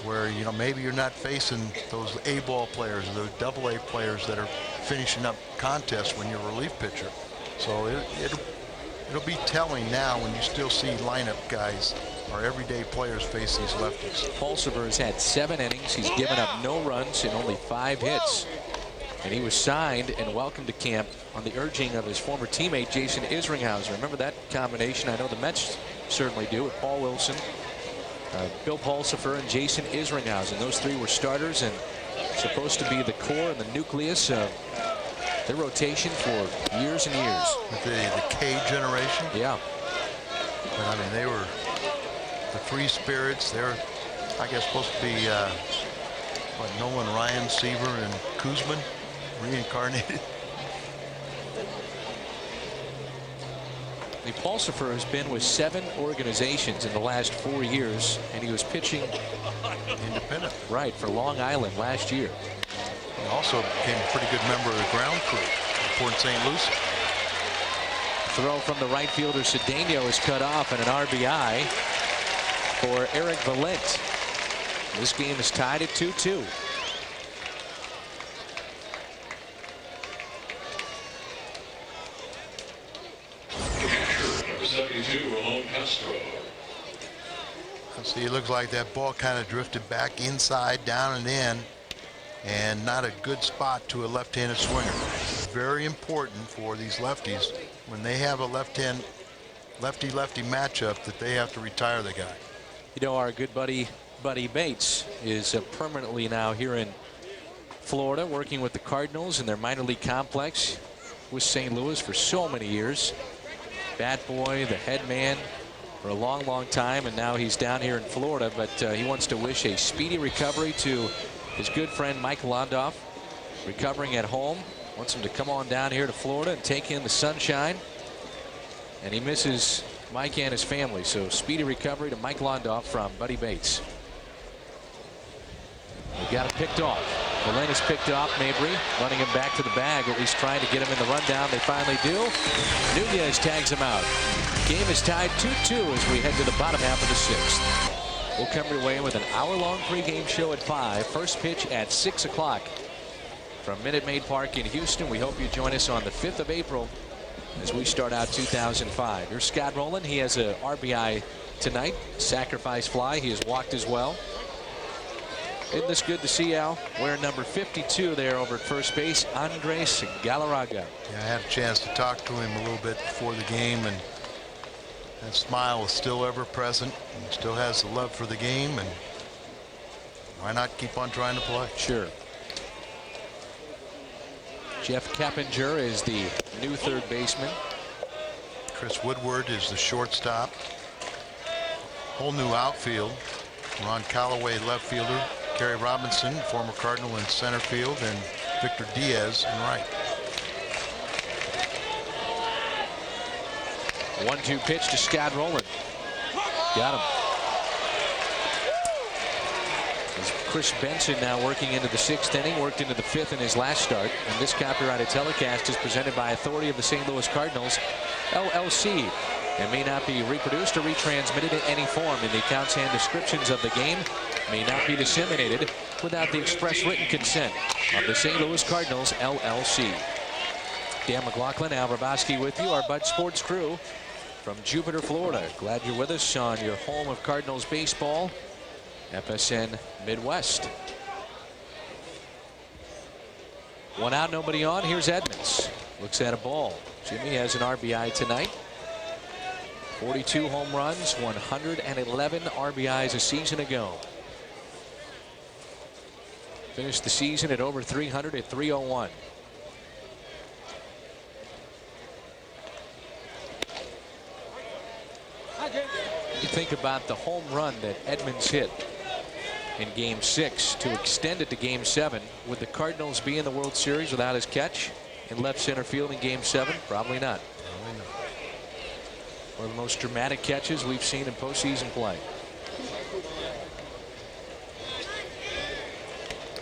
where maybe you're not facing those A-ball players or those AA players that are finishing up contests when you're a relief pitcher. So it'll be telling now when you still see lineup guys or everyday players face these lefties. Pulsifer has had 7 innings. He's given up no runs and only 5 hits. And he was signed and welcomed to camp on the urging of his former teammate Jason Isringhausen. Remember that combination? I know the Mets certainly do, with Paul Wilson, Bill Pulsifer, and Jason Isringhausen. Those 3 were starters and supposed to be the core and the nucleus of their rotation for years and years. The K generation? Yeah. But, I mean, they were the free spirits. They're, I guess, supposed to be Nolan Ryan, Seaver, and Kuzman reincarnated. The Pulsifer has been with 7 organizations in the last 4 years, and he was pitching independent. Right, for Long Island last year. He also became a pretty good member of the ground crew in Port St. Lucie. Throw from the right fielder Cedeno is cut off, and an RBI for Eric Valent. This game is tied at 2-2. See, it looks like that ball kind of drifted back inside, down and in, and not a good spot to a left-handed swinger. Very important for these lefties when they have a left-hand lefty-lefty matchup that they have to retire the guy. Our good buddy Buddy Bates is permanently now here in Florida, working with the Cardinals in their minor league complex with St. Louis for so many years. Bat boy, the head man for a long, long time, and now he's down here in Florida. But he wants to wish a speedy recovery to his good friend Mike Londoff, recovering at home. Wants him to come on down here to Florida and take in the sunshine. And he misses Mike and his family. So speedy recovery to Mike Londoff from Buddy Bates. They got him picked off. Valent is picked off. Mabry running him back to the bag, at least trying to get him in the rundown. They finally do. Nunez tags him out. Game is tied 2-2 as we head to the bottom half of the 6th. We'll come your way with an hour-long pregame show at 5. First pitch at 6 o'clock from Minute Maid Park in Houston. We hope you join us on the 5th of April as we start out 2005. Here's Scott Rowland. He has a RBI tonight. Sacrifice fly. He has walked as well. Isn't this good to see, Al? Wearing number 52 there over at first base, Andres Galarraga. Yeah, I had a chance to talk to him a little bit before the game, and that smile is still ever present. He still has the love for the game, and why not keep on trying to play? Sure. Jeff Keppinger is the new third baseman. Chris Woodward is the shortstop. Whole new outfield. Ron Callaway, left fielder. Kerry Robinson, former Cardinal, in center field, and Victor Diaz in right. 1-2 pitch to Scott Rowland. Got him. As Chris Benson now working into the 6th inning, worked into the 5th in his last start. And this copyrighted telecast is presented by authority of the St. Louis Cardinals, LLC. It may not be reproduced or retransmitted in any form, and the accounts and descriptions of the game may not be disseminated without the express written consent of the St. Louis Cardinals, LLC. Dan McLaughlin, Al Hrabosky with you, our Bud Sports crew from Jupiter, Florida. Glad you're with us on your home of Cardinals baseball, FSN Midwest. One out, nobody on. Here's Edmonds. Looks at a ball. Jimmy has an RBI tonight. 42 home runs, 111 RBIs a season ago. Finished the season at over 300 at 301. You think about the home run that Edmonds hit in Game 6 to extend it to Game 7. Would the Cardinals be in the World Series without his catch in left center field in Game 7? Probably not. One of the most dramatic catches we've seen in postseason play.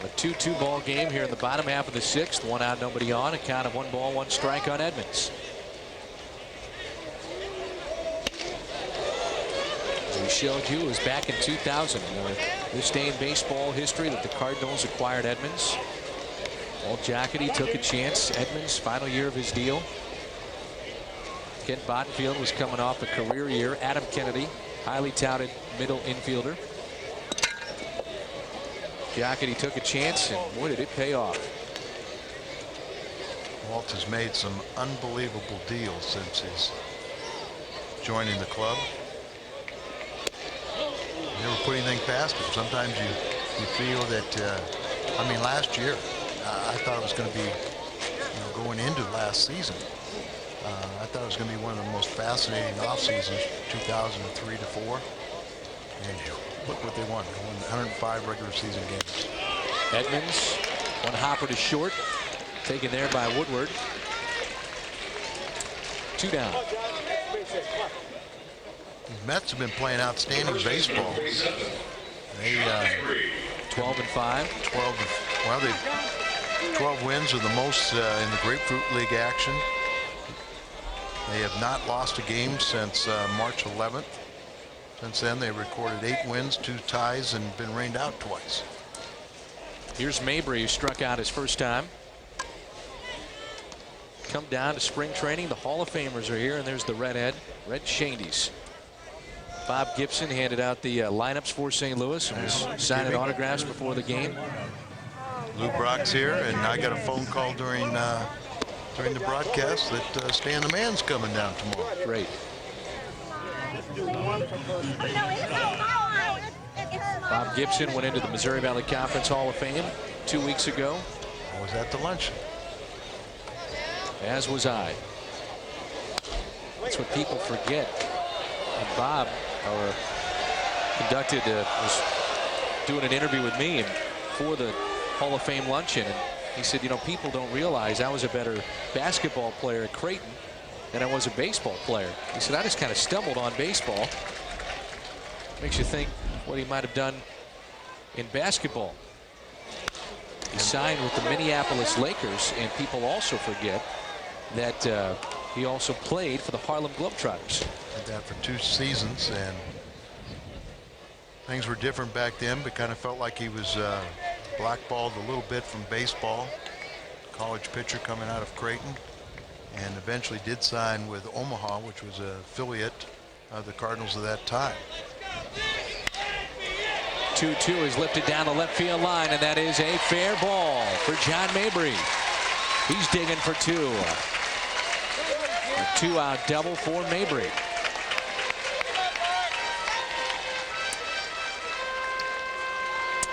A 2-2 ball game here in the bottom half of the 6th. One out, nobody on. A count of 1 ball, 1 strike on Edmonds. As we showed you, it was back in 2000. This day in baseball history that the Cardinals acquired Edmonds. Walt Jocketty took a chance. Edmonds, final year of his deal. Kent Bottenfield was coming off a career year. Adam Kennedy, highly touted middle infielder. Jocketty took a chance, and boy, did it pay off. Walt has made some unbelievable deals since his joining the club. Never put anything past him. Sometimes you feel that, I mean, last year, I thought it was going to be, going into last season. I thought it was going to be one of the most fascinating off seasons, 2003 to 4. And look what they won. They won 105 regular season games. Edmonds, one hopper to short, taken there by Woodward. 2 down. The Mets have been playing outstanding baseball. They 12-5. 12 wins are the most in the Grapefruit League action. They have not lost a game since March 11th. Since then, they recorded 8 wins, 2 ties, and been rained out twice. Here's Mabry, who struck out his first time. Come down to spring training. The Hall of Famers are here, and there's the redhead, Red Shandies. Bob Gibson handed out the lineups for St. Louis and was signing autographs before the game. Lou Brock's here, and I got a phone call during the broadcast that Stan the Man's coming down tomorrow. Great. Bob Gibson went into the Missouri Valley Conference Hall of Fame 2 weeks ago. I was at the luncheon. As was I. That's what people forget. And Bob was doing an interview with me for the Hall of Fame luncheon, and he said, people don't realize I was a better basketball player at Creighton than I was a baseball player. He said, I just kind of stumbled on baseball. Makes you think what he might have done in basketball. He signed with the Minneapolis Lakers, and people also forget that he also played for the Harlem Globetrotters. Did that for 2 seasons, and things were different back then, but kind of felt like he was blackballed a little bit from baseball. College pitcher coming out of Creighton. and eventually did sign with Omaha, which was an affiliate of the Cardinals at that time. 2-2 is lifted down the left field line, and that is a fair ball for John Mabry. He's digging for 2. A 2-out double for Mabry.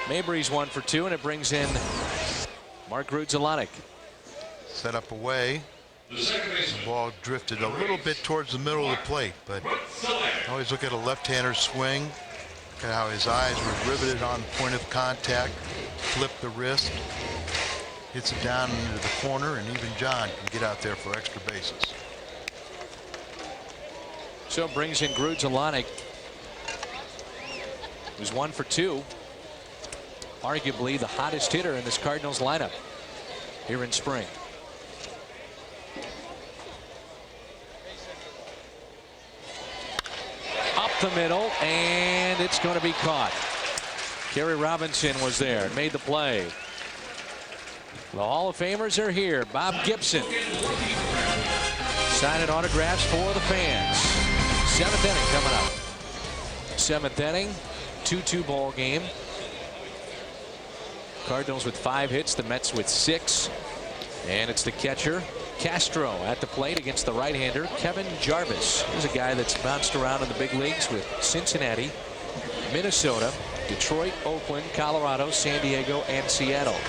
Mabry's 1 for 2, and it brings in Mark Grudzielanek. Set up away. The ball drifted a little bit towards the middle of the plate, but always look at a left-hander swing. Look at how his eyes were riveted on the point of contact. Flip the wrist. Hits it down into the corner, and even John can get out there for extra bases. So it brings in Grudzielanek, who's 1 for 2. Arguably the hottest hitter in this Cardinals lineup here in spring. Up the middle, and it's going to be caught. Kerry Robinson was there and made the play. The Hall of Famers are here. Bob Gibson signing autographs for the fans. 7th inning coming up. 7th inning, 2-2 ball game. Cardinals with 5 hits, the Mets with 6. And it's the catcher, Castro, at the plate against the right-hander, Kevin Jarvis. He's a guy that's bounced around in the big leagues with Cincinnati, Minnesota, Detroit, Oakland, Colorado, San Diego, and Seattle.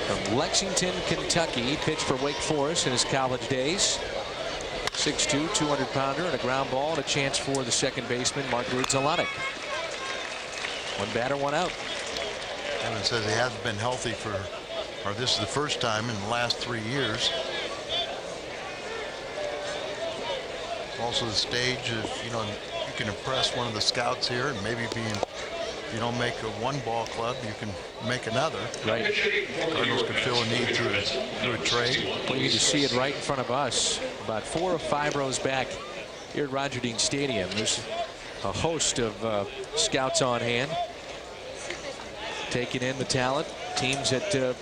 From Lexington, Kentucky, he pitched for Wake Forest in his college days. 6'2", 200-pounder, and a ground ball, and a chance for the second baseman, Mark Grudzielanek. 1 batter, 1 out. Evan says he hasn't been healthy for, or this is the first time in the last 3 years. Also the stage of, you know, you can impress one of the scouts here, and maybe being, if you don't make a 1-ball club, you can make another. Right. Cardinals could fill a need through a trade. Well, you can see it right in front of us, about 4 or 5 rows back here at Roger Dean Stadium. There's a host of scouts on hand, taking in the talent, teams that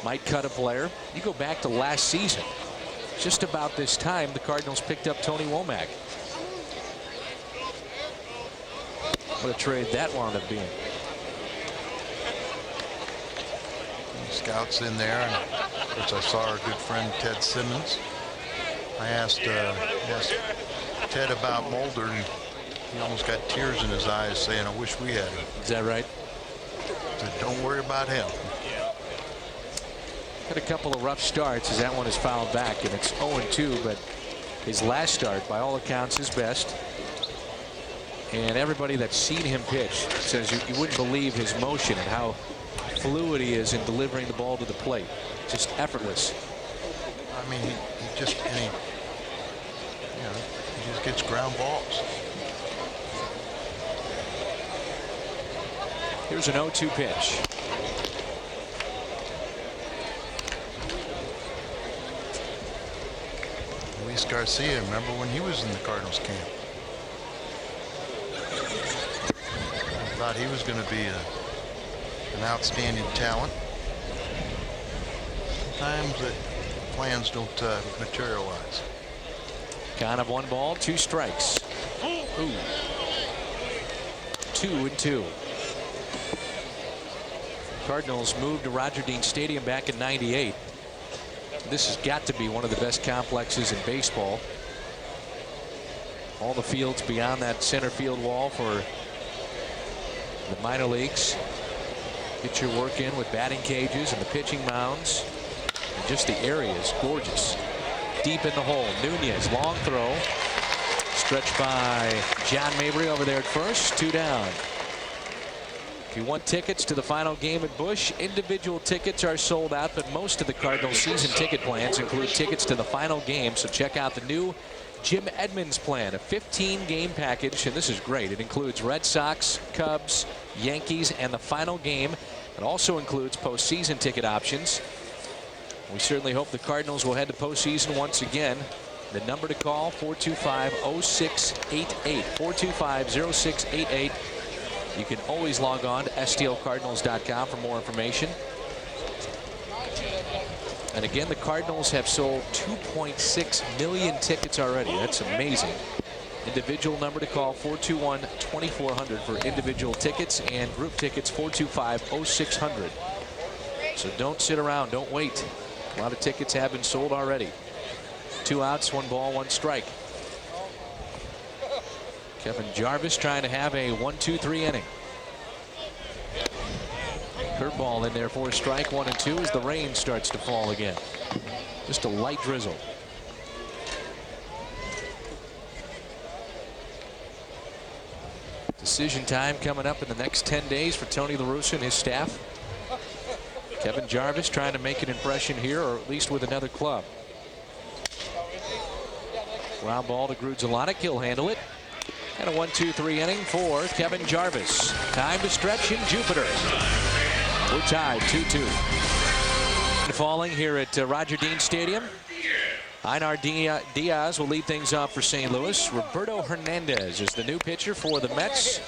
might cut a player. You go back to last season, just about this time, the Cardinals picked up Tony Womack. What a trade that wound up being. Scouts in there, and of course I saw our good friend Ted Simmons. I asked Ted about Mulder, and he almost got tears in his eyes saying, I wish we had him. Is that right? Said, don't worry about him. Had a couple of rough starts as that one is fouled back, and it's 0-2, but his last start, by all accounts, his best. And everybody that's seen him pitch says you wouldn't believe his motion and how fluid he is in delivering the ball to the plate. Just effortless. I mean, he just gets ground balls. Here's an 0-2 pitch. Luis Garcia, remember when he was in the Cardinals camp? I thought he was going to be an outstanding talent. Sometimes the plans don't materialize. Count of 1 ball, 2 strikes. Ooh. 2-2. Cardinals moved to Roger Dean Stadium back in '98. This has got to be one of the best complexes in baseball. All the fields beyond that center field wall for the minor leagues. Get your work in with batting cages and the pitching mounds. And just the area is gorgeous. Deep in the hole. Nunez, long throw. Stretched by John Mabry over there at first. 2 down. If you want tickets to the final game at Busch, individual tickets are sold out, but most of the Cardinals season ticket plans include tickets to the final game. So check out the new Jim Edmonds plan, a 15-game package, and this is great. It includes Red Sox, Cubs, Yankees, and the final game. It also includes postseason ticket options. We certainly hope the Cardinals will head to postseason once again. The number to call, 425-0688. 425-0688. You can always log on to stlcardinals.com for more information. And again, the Cardinals have sold 2.6 million tickets already. That's amazing. Individual number to call, 421-2400 for individual tickets, and group tickets 425-0600. So don't sit around, don't wait. A lot of tickets have been sold already. 2 outs, 1 ball, 1 strike. Kevin Jarvis trying to have a 1-2-3 inning. Curveball in there for a strike, 1 and 2 as the rain starts to fall again. Just a light drizzle. Decision time coming up in the next 10 days for Tony La Russa and his staff. Kevin Jarvis trying to make an impression here, or at least with another club. Ground ball to Grudzielanek. He'll handle it. And a 1-2-3 inning for Kevin Jarvis. Time to stretch in Jupiter. We're tied 2-2. Falling here at Roger Dean Stadium. Einar Diaz will lead things off for St. Louis. Roberto Hernandez is the new pitcher for the Mets.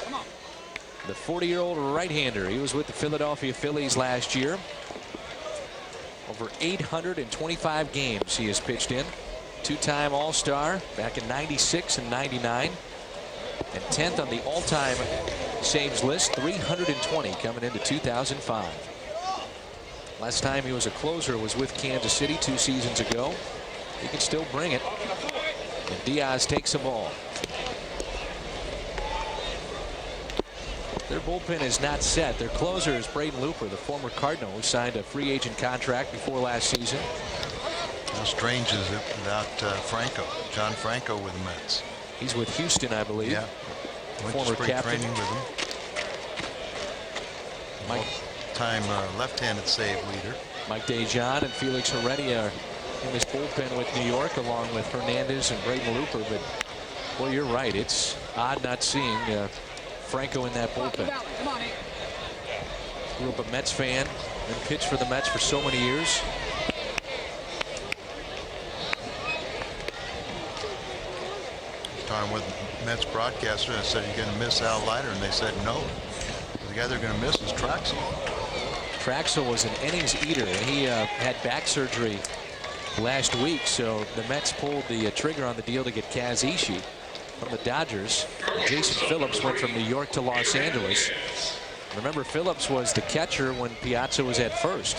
The 40-year-old right-hander. He was with the Philadelphia Phillies last year. Over 825 games he has pitched in. 2-time All-Star back in '96 and '99. And 10th on the all-time saves list, 320 coming into 2005. Last time he was a closer was with Kansas City 2 seasons ago. He can still bring it. And Diaz takes the ball. Their bullpen is not set. Their closer is Braden Looper, the former Cardinal, who signed a free agent contract before last season. How strange is it without Franco, John Franco with the Mets? He's with Houston, I believe. Yeah. Went Former to spring captain. training with him. Mike, time left-handed save leader. Mike Dejan and Felix Heredia in this bullpen with New York, along with Hernandez and Braden Looper. But, well, you're right. It's odd not seeing Franco in that bullpen. Grew up a Mets fan and pitched for the Mets for so many years. Talking with Mets broadcaster, I said, "You're going to miss Al Leiter," and they said no. The guy they're going to miss is Traxel. Traxel was an innings eater. He had back surgery last week, so the Mets pulled the trigger on the deal to get Kaz Ishii from the Dodgers. Jason Phillips went from New York to Los Angeles. Remember, Phillips was the catcher when Piazza was at first.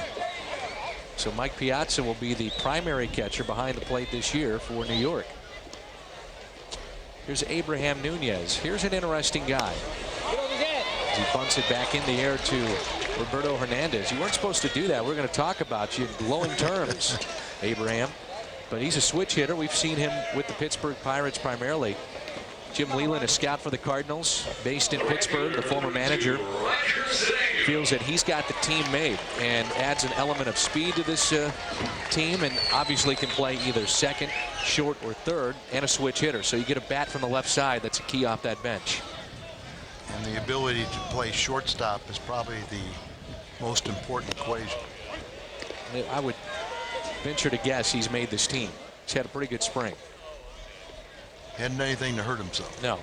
So Mike Piazza will be the primary catcher behind the plate this year for New York. Here's Abraham Nunez. Here's an interesting guy. As he bunts it back in the air to Roberto Hernandez. You weren't supposed to do that. We're going to talk about you in glowing terms, Abraham. But he's a switch hitter. We've seen him with the Pittsburgh Pirates primarily. Jim Leyland, a scout for the Cardinals, based in Pittsburgh, the former manager, feels that he's got the team made and adds an element of speed to this team, and obviously can play either second, short, or third, and a switch hitter. So you get a bat from the left side. That's a key off that bench. And the ability to play shortstop is probably the most important equation. I would venture to guess he's made this team. He's had a pretty good spring. Hadn't done anything to hurt himself. No.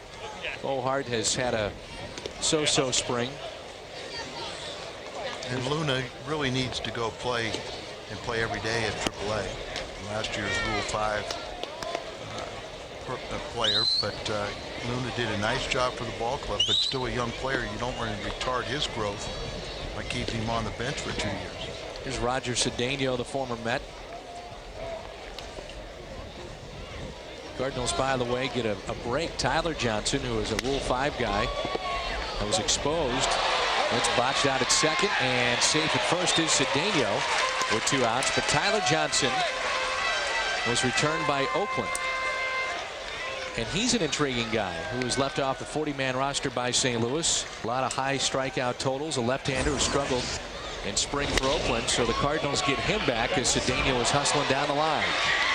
Bo Hart has had a so-so spring. And Luna really needs to go play and play every day at AAA. Last year's Rule 5 player, but Luna did a nice job for the ball club, but still a young player. You don't want to retard his growth by keeping him on the bench for 2 years. Here's Roger Cedeno, the former Met. Cardinals, by the way, get a break. Tyler Johnson, who is a Rule 5 guy, that was exposed. That's botched out at second, and safe at first is Cedeno with 2 outs. But Tyler Johnson was returned by Oakland. And he's an intriguing guy who was left off the 40-man roster by St. Louis. A lot of high strikeout totals. A left-hander who struggled in spring for Oakland. So the Cardinals get him back as Cedeno is hustling down the line.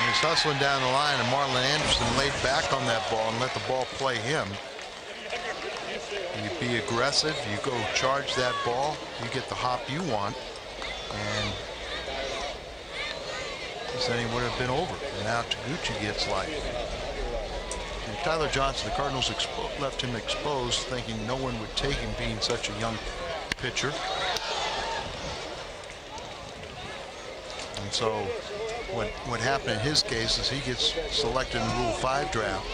He's hustling down the line, and Marlon Anderson laid back on that ball and let the ball play him. You be aggressive, you go charge that ball, you get the hop you want, and this inning would have been over. And now Taguchi gets life. And Tyler Johnson, the Cardinals left him exposed, thinking no one would take him being such a young pitcher. And And so what happened in his case is he gets selected in the Rule 5 draft.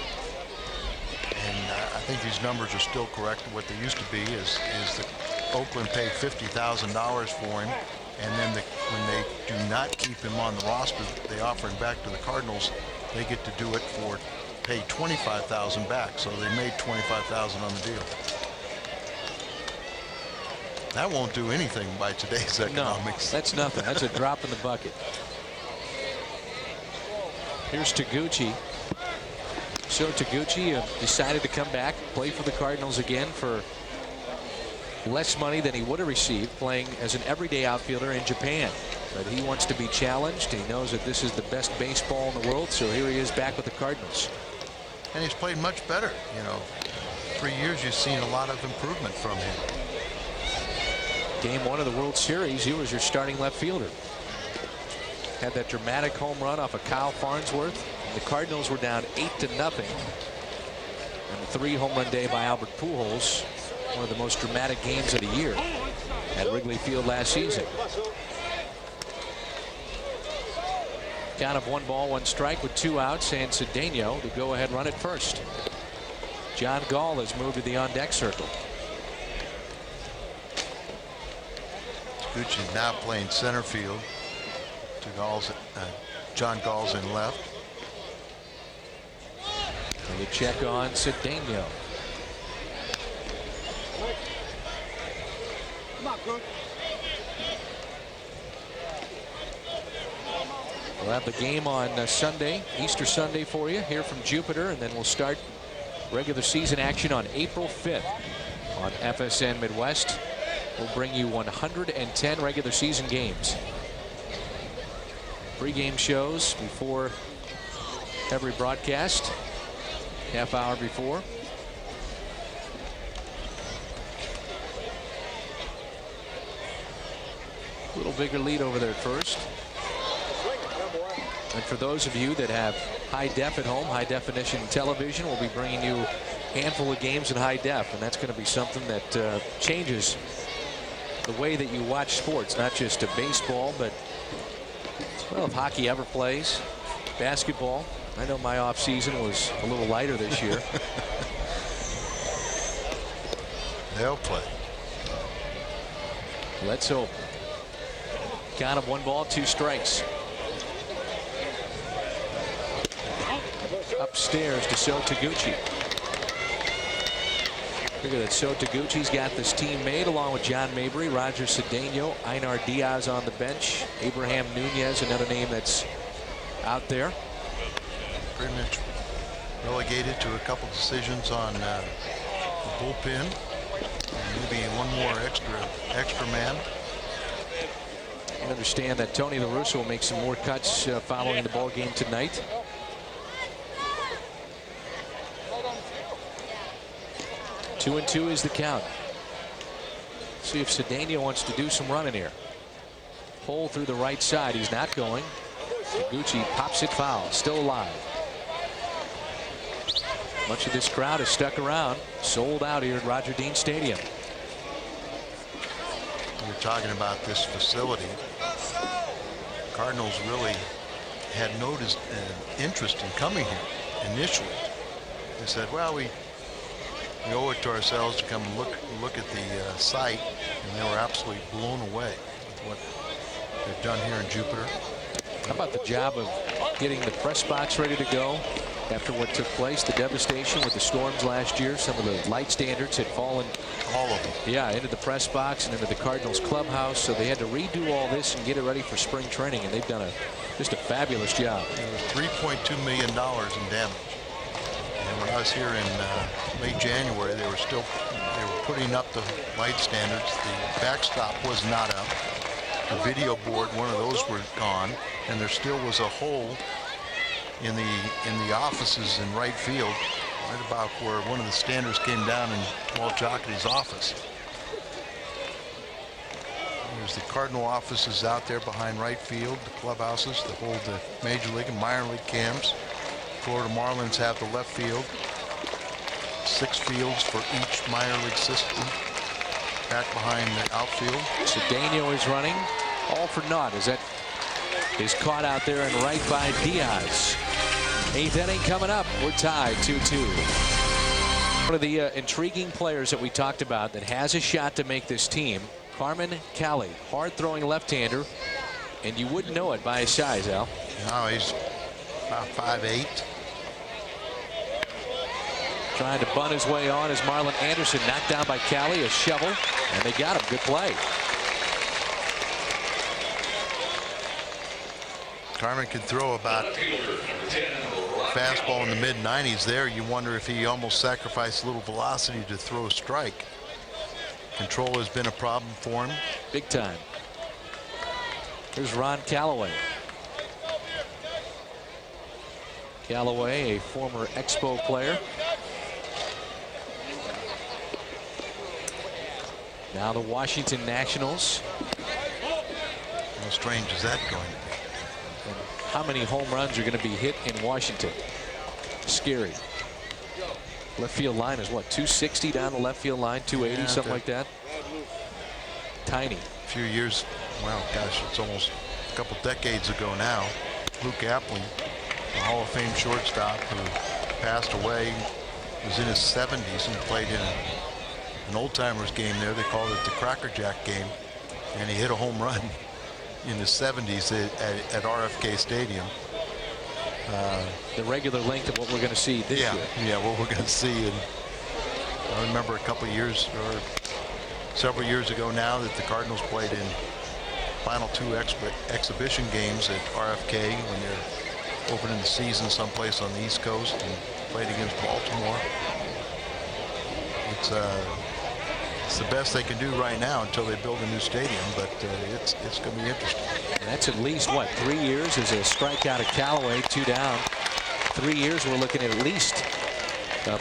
And I think these numbers are still correct. What they used to be is that Oakland paid $50,000 for him, and then when they do not keep him on the roster, they offer him back to the Cardinals. They get to do it for pay $25,000 back. So they made $25,000 on the deal. That won't do anything by today's economics. No, that's nothing. That's a drop in the bucket. Here's Taguchi. So Taguchi decided to come back, play for the Cardinals again for less money than he would have received playing as an everyday outfielder in Japan. But he wants to be challenged. He knows that this is the best baseball in the world, so here he is back with the Cardinals. And he's played much better. You know, 3 years you've seen a lot of improvement from him. Game 1 of the World Series, he was your starting left fielder. Had that dramatic home run off of Kyle Farnsworth. The Cardinals were down 8-0. And the 3 home run day by Albert Pujols, one of the most dramatic games of the year at Wrigley Field last season. Count of 1 ball, 1 strike with 2 outs, and Cedeno to go ahead run at first. John Gall has moved to the on deck circle. Taguchi now playing center field. John Gall's in left. And the check on Cedeno. We'll have the game on Sunday, Easter Sunday for you here from Jupiter, and then we'll start regular season action on April 5th on FSN Midwest. We'll bring you 110 regular season games. Pre-game shows before every broadcast, half hour before. A little bigger lead over there at first. And for those of you that have high def at home, high definition television, we'll be bringing you a handful of games in high def, and that's going to be something that changes the way that you watch sports, not just a baseball, but well, if hockey ever plays, basketball. I know my off season was a little lighter this year. They'll play. Let's hope. Count of 1 ball, 2 strikes. Upstairs to So Taguchi. Figure that So Taguchi's got this team made along with John Mabry, Roger Cedeno, Einar Diaz on the bench, Abraham Nunez, another name that's out there. Pretty much relegated to a couple decisions on the bullpen. Maybe one more extra man. You understand that Tony La Russa will make some more cuts following the ball game tonight. Two and 2 is the count. See if Cedeno wants to do some running here. Pull through the right side. He's not going. Taguchi pops it foul. Still alive. Much of this crowd is stuck around. Sold out here at Roger Dean Stadium. We're talking about this facility. Cardinals really had noticed an interest in coming here initially. They said, well, we owe it to ourselves to come and look at the site, and they were absolutely blown away with what they've done here in Jupiter. How about the job of getting the press box ready to go after what took place, the devastation with the storms last year? Some of the light standards had fallen. All of them. Yeah, into the press box and into the Cardinals clubhouse, so they had to redo all this and get it ready for spring training, and they've done just a fabulous job. There was $3.2 million in damage. And when I was here in late January, they were putting up the light standards. The backstop was not up. The video board, one of those were gone, and there still was a hole in the offices in right field, right about where one of the standards came down in Walt Jocketty's office. There's the Cardinal offices out there behind right field, the clubhouses that hold the Major League and minor league camps. Florida Marlins have the left field. 6 fields for each minor league system. Back behind the outfield. Cedeno is running. All for naught. Is that is caught out there and right by Diaz. 8th inning coming up. We're tied 2-2. One of the intriguing players that we talked about that has a shot to make this team, Carmen Cali, hard-throwing left-hander, and you wouldn't know it by his size, Al. No, he's about 5'8". Trying to bunt his way on as Marlon Anderson knocked down by Cali, a shovel, and they got him. Good play. Carmen can throw about fastball in the mid-90s there. You wonder if he almost sacrificed a little velocity to throw a strike. Control has been a problem for him. Big time. Here's Ron Callaway. Callaway, a former Expo player. Now the Washington Nationals. How strange is that going to be? And how many home runs are going to be hit in Washington? Scary. Left field line is what, 260 down the left field line, 280, yeah, something like that. Tiny. A few years, well, gosh, it's almost a couple decades ago now. Luke Appling, the Hall of Fame shortstop who passed away, was in his 70s and played in an old timers game there. They called it the Cracker Jack game, and he hit a home run in his 70s at RFK Stadium. The regular length of what we're going to see this year. Yeah, what we're going to see. And I remember a couple of years or several years ago now that the Cardinals played in final 2 exhibition games at RFK when they're opening the season someplace on the East Coast, and played against Baltimore. It's the best they can do right now until they build a new stadium, but it's going to be interesting. And that's at least, what, 3 years as a strikeout of Callaway, 2 down. 3 years we're looking at least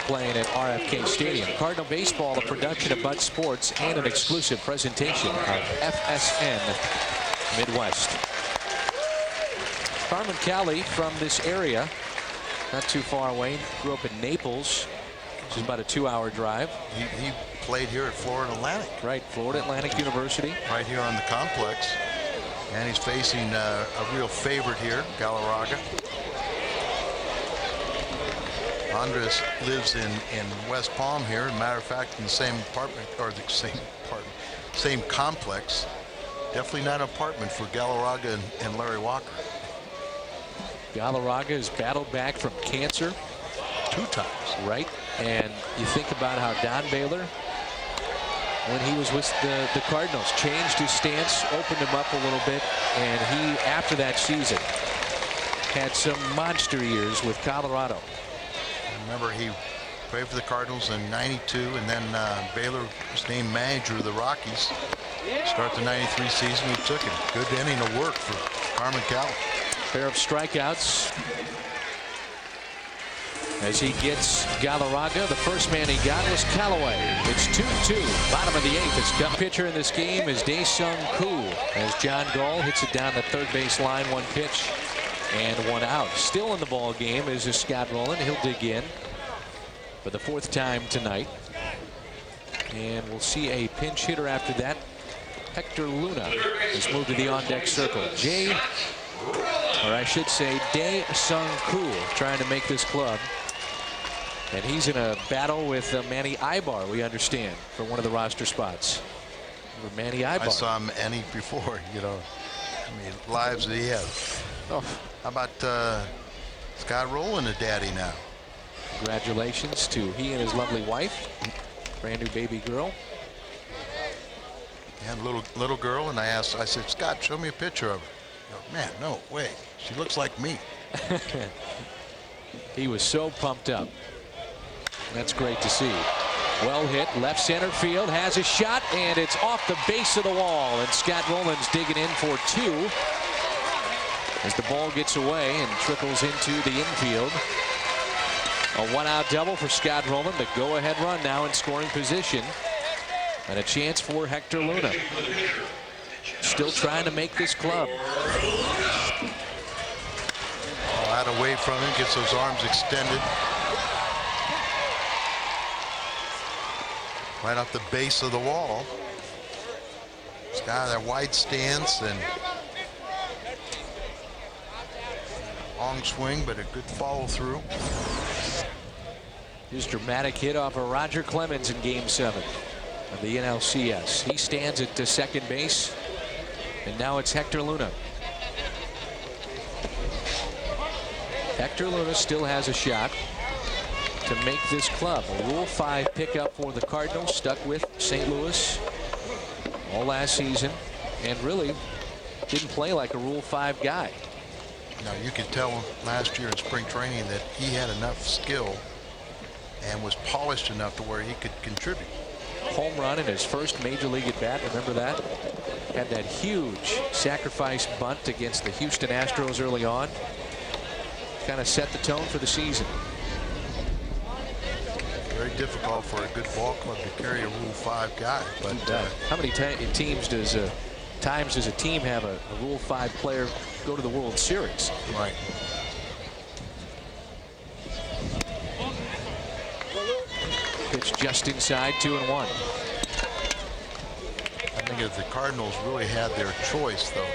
playing at RFK Stadium. Cardinal Baseball, a production of Bud Sports and an exclusive presentation of FSN Midwest. Carmen Cali from this area, not too far away, grew up in Naples, which is about a 2-hour drive. He played here at Florida Atlantic. Right, Florida Atlantic University. Right here on the complex. And he's facing a real favorite here, Galarraga. Andres lives in West Palm here. As a matter of fact, in the same apartment, or the same complex. Definitely not an apartment for Galarraga and Larry Walker. Galarraga has battled back from cancer 2 times. Right, and you think about how Don Baylor, when he was with the Cardinals, changed his stance, opened him up a little bit, and he, after that season, had some monster years with Colorado. Remember, he played for the Cardinals in '92, and then Baylor was named manager of the Rockies. Start the '93 season, he took him. Good inning of work for Carmen Cali. Pair of strikeouts as he gets Galarraga. The first man he got was Callaway. It's 2-2. Bottom of the 8th. His cut pitcher in this game is Dae-Sung Koo as John Gall hits it down the third base line. 1 pitch and 1 out. Still in the ball game is Scott Rowland. He'll dig in for the 4th time tonight. And we'll see a pinch hitter after that. Hector Luna has moved to the on-deck circle. Or I should say Dae-Sung Koo trying to make this club. And he's in a battle with Manny Ibar, we understand, for one of the roster spots. Manny Ibar. I saw him Annie before, you know. I mean, lives that he has. Oh. How about Scott Rowland, a daddy now? Congratulations to he and his lovely wife. Brand new baby girl. And little girl, and I said, Scott, show me a picture of her. Goes, man, no way. She looks like me. He was so pumped up. That's great to see. Well hit, left center field, has a shot, and it's off the base of the wall. And Scott Rowland's digging in for 2 as the ball gets away and trickles into the infield. A 1-out double for Scott Rowland. The go-ahead run now in scoring position. And a chance for Hector Luna. Still trying to make this club. Out away from him, gets those arms extended. Right off the base of the wall. He's got that wide stance, and Long swing, but a good follow through. His dramatic hit off of Roger Clemens in Game 7 of the NLCS. He stands at second base, and now it's Hector Luna. Hector Luna still has a shot to make this club a Rule 5 pickup for the Cardinals. Stuck with St. Louis all last season and really didn't play like a Rule 5 guy. Now you could tell last year in spring training that he had enough skill and was polished enough to where he could contribute. Home run in his first major league at bat. Remember that? Had that huge sacrifice bunt against the Houston Astros early on. Kind of set the tone for the season. Very difficult for a good ball club to carry a Rule 5 guy. But how many times does a team have a Rule 5 player go to the World Series? Right. Pitch just inside, 2-1. I think if the Cardinals really had their choice, though,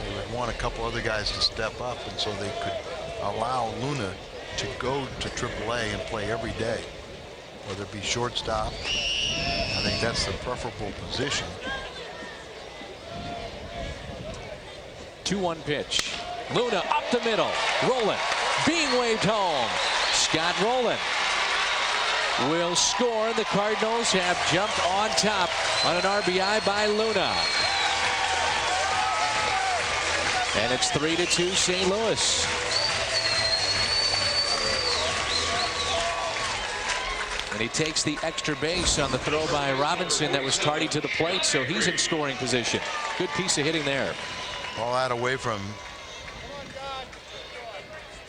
they would want a couple other guys to step up, and so they could allow Luna to go to AAA and play every day, whether it be shortstop. I think that's the preferable position. 2-1 pitch. Luna up the middle. Rowland being waved home. Scott Rowland will score. The Cardinals have jumped on top on an RBI by Luna. And it's 3-2 St. Louis. And he takes the extra base on the throw by Robinson that was tardy to the plate, so he's in scoring position. Good piece of hitting there. All out away from.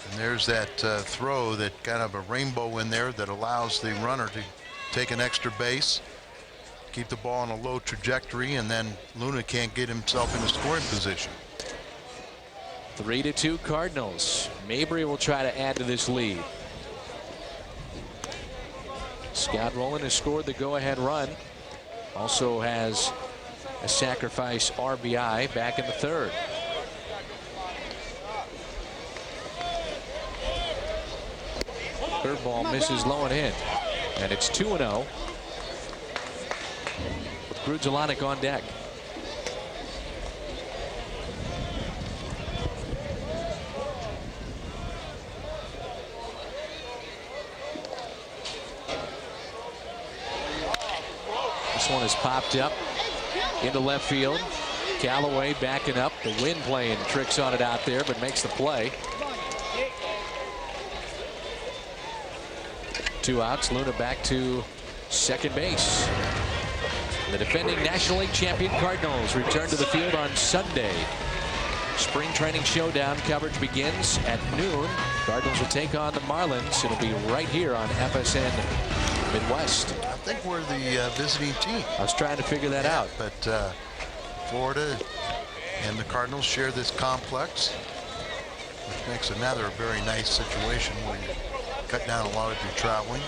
And there's that throw, that kind of a rainbow in there that allows the runner to take an extra base, keep the ball on a low trajectory, and then Luna can't get himself in a scoring position. 3-2 Cardinals. Mabry will try to add to this lead. Scott Rowland has scored the go-ahead run. Also has a sacrifice RBI back in the third. Curveball misses low and in. And it's 2-0 with Grudzielanek on deck. This one is popped up into left field. Callaway backing up. The wind playing tricks on it out there, but makes the play. 2 outs. Luna back to second base. The defending National League champion Cardinals return to the field on Sunday. Spring training showdown coverage begins at noon. Cardinals will take on the Marlins. It'll be right here on FSN Midwest. I think we're the visiting team. I was trying to figure that out. But Florida and the Cardinals share this complex, which makes another very nice situation where you cut down a lot of your traveling.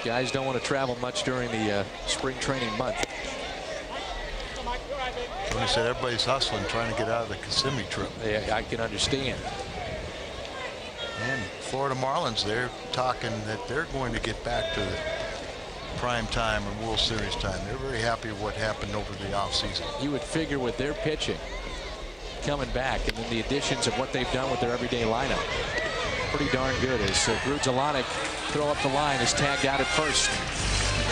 Guys don't want to travel much during the spring training month. Tony said everybody's hustling, trying to get out of the Kissimmee trip. Yeah, I can understand. And Florida Marlins, they're talking that they're going to get back to the prime time and World Series time. They're very happy with what happened over the offseason. You would figure with their pitching coming back and then the additions of what they've done with their everyday lineup, pretty darn good. As Grudzielanek throw up the line is tagged out at first.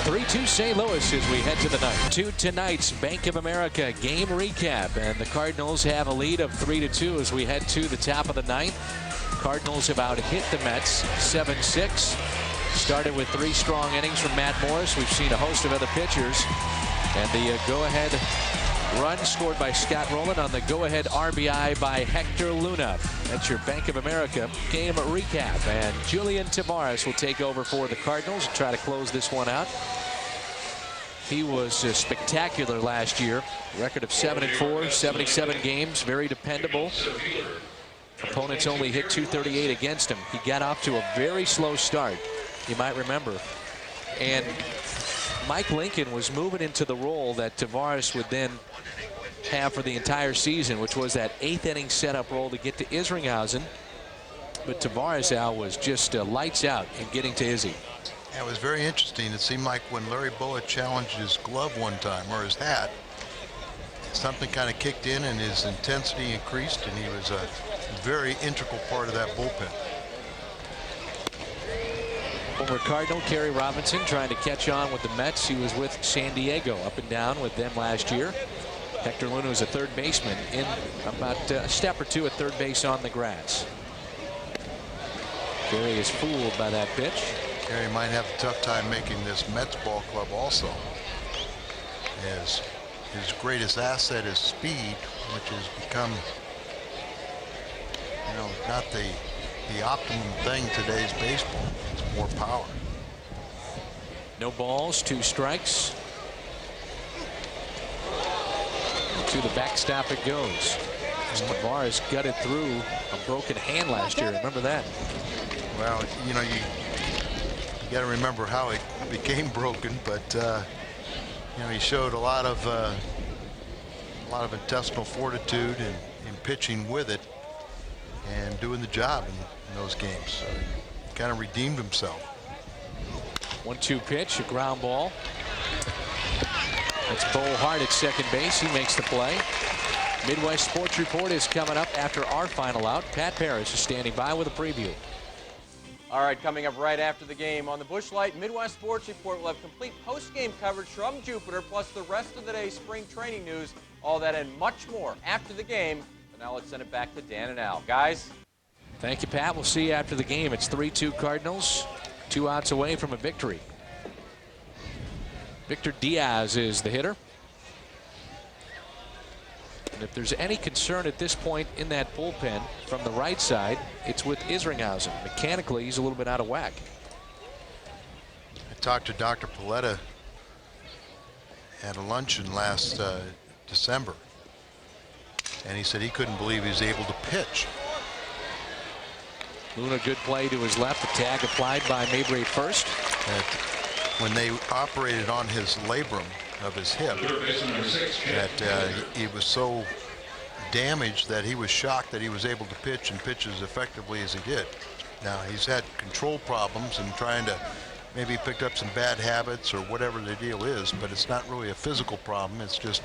3-2 St. Louis as we head to the ninth. To tonight's Bank of America game recap, and the Cardinals have a lead of 3-2 as we head to the top of the ninth. Cardinals have out hit the Mets 7-6. Started with 3 strong innings from Matt Morris. We've seen a host of other pitchers, and the go-ahead run scored by Scott Rowland on the go-ahead RBI by Hector Luna. That's your Bank of America game recap, and Julian Tavares will take over for the Cardinals and try to close this one out. He was spectacular last year. Record of 7-4, 77 games, very dependable. Opponents only hit .238 against him. He got off to a very slow start, you might remember. And Mike Lincoln was moving into the role that Tavares would then have for the entire season, which was that 8th inning setup role to get to Isringhausen. but Tavares, Al, was just lights out in getting to Izzy. It was very interesting. It seemed like when Larry Boa challenged his glove one time, or his hat, something kind of kicked in and his intensity increased, and he was a very integral part of that bullpen. Former Cardinal Kerry Robinson trying to catch on with the Mets. He was with San Diego, up and down with them last year. Hector Luna was a third baseman, in about a step or two at third base on the grass. Kerry is fooled by that pitch. Kerry might have a tough time making this Mets ball club also, as his greatest asset is speed, which has become, you know, not the optimum thing in today's baseball. It's more power. No balls, 2 strikes. And to the backstop it goes. Tavares gutted through a broken hand last year. Remember that? Well, you know, you got to remember how it became broken, but you know, he showed a lot of intestinal fortitude in pitching with it and doing the job in those games. So he kind of redeemed himself. 1-2 pitch, a ground ball. That's Bo Hart at second base. He makes the play. Midwest Sports Report is coming up after our final out. Pat Parrish is standing by with a preview. All right, coming up right after the game on the Busch Light Midwest Sports Report, we'll have complete post-game coverage from Jupiter, plus the rest of the day's spring training news. All that and much more after the game. But now let's send it back to Dan and Al. Guys. Thank you, Pat. We'll see you after the game. It's 3-2 Cardinals, 2 outs away from a victory. Victor Diaz is the hitter. And if there's any concern at this point in that bullpen from the right side, it's with Isringhausen. Mechanically, he's a little bit out of whack. I talked to Dr. Paletta at a luncheon last December, and he said he couldn't believe he was able to pitch. Luna, good play to his left. The tag applied by Mabry first. When they operated on his labrum of his hip, that he was so damaged that he was shocked that he was able to pitch and pitch as effectively as he did. Now, he's had control problems and trying to maybe picked up some bad habits or whatever the deal is, but it's not really a physical problem. It's just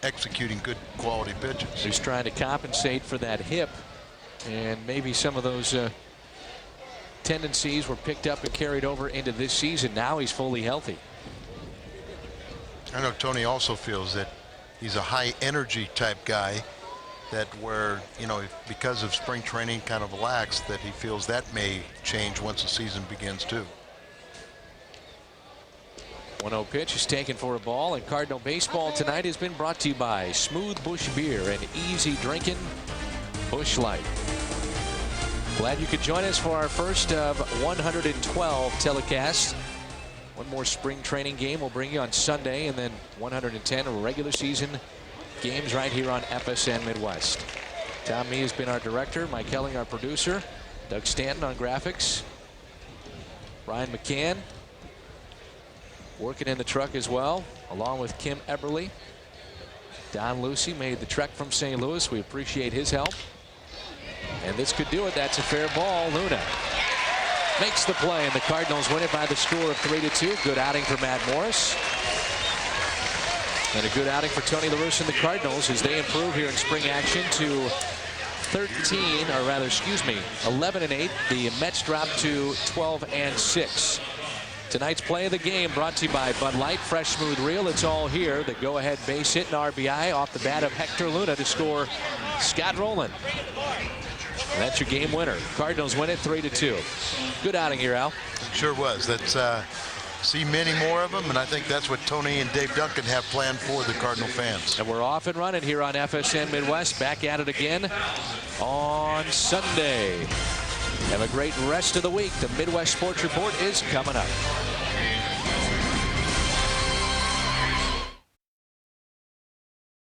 executing good quality pitches. He's trying to compensate for that hip, and maybe some of those tendencies were picked up and carried over into this season. Now he's fully healthy. I know Tony also feels that he's a high energy type guy, that where, you know, because of spring training kind of relaxed, that he feels that may change once the season begins too. 1-0 pitch is taken for a ball, and Cardinal baseball tonight has been brought to you by Smooth Busch Beer and easy drinking Busch Light. Glad you could join us for our first of 112 telecasts. One more spring training game we'll bring you on Sunday, and then 110 regular season games right here on FSN Midwest. Tom Mee has been our director, Mike Helling our producer, Doug Stanton on graphics, Brian McCann working in the truck as well, along with Kim Eberly. Don Lucy made the trek from St. Louis. We appreciate his help. And this could do it. That's a fair ball. Luna makes the play, and the Cardinals win it by the score of 3-2. Good outing for Matt Morris. And a good outing for Tony La Russa and the Cardinals as they improve here in spring action to 11-8. The Mets drop to 12-6. Tonight's play of the game brought to you by Bud Light, fresh smooth reel. It's all here. The go-ahead base hit and RBI off the bat of Hector Luna to score Scott Rowland. And that's your game winner. Cardinals win it 3-2. Good outing here, Al. Sure was. Let's see many more of them, and I think that's what Tony and Dave Duncan have planned for the Cardinal fans. And we're off and running here on FSN Midwest. Back at it again on Sunday. Have a great rest of the week. The Midwest Sports Report is coming up.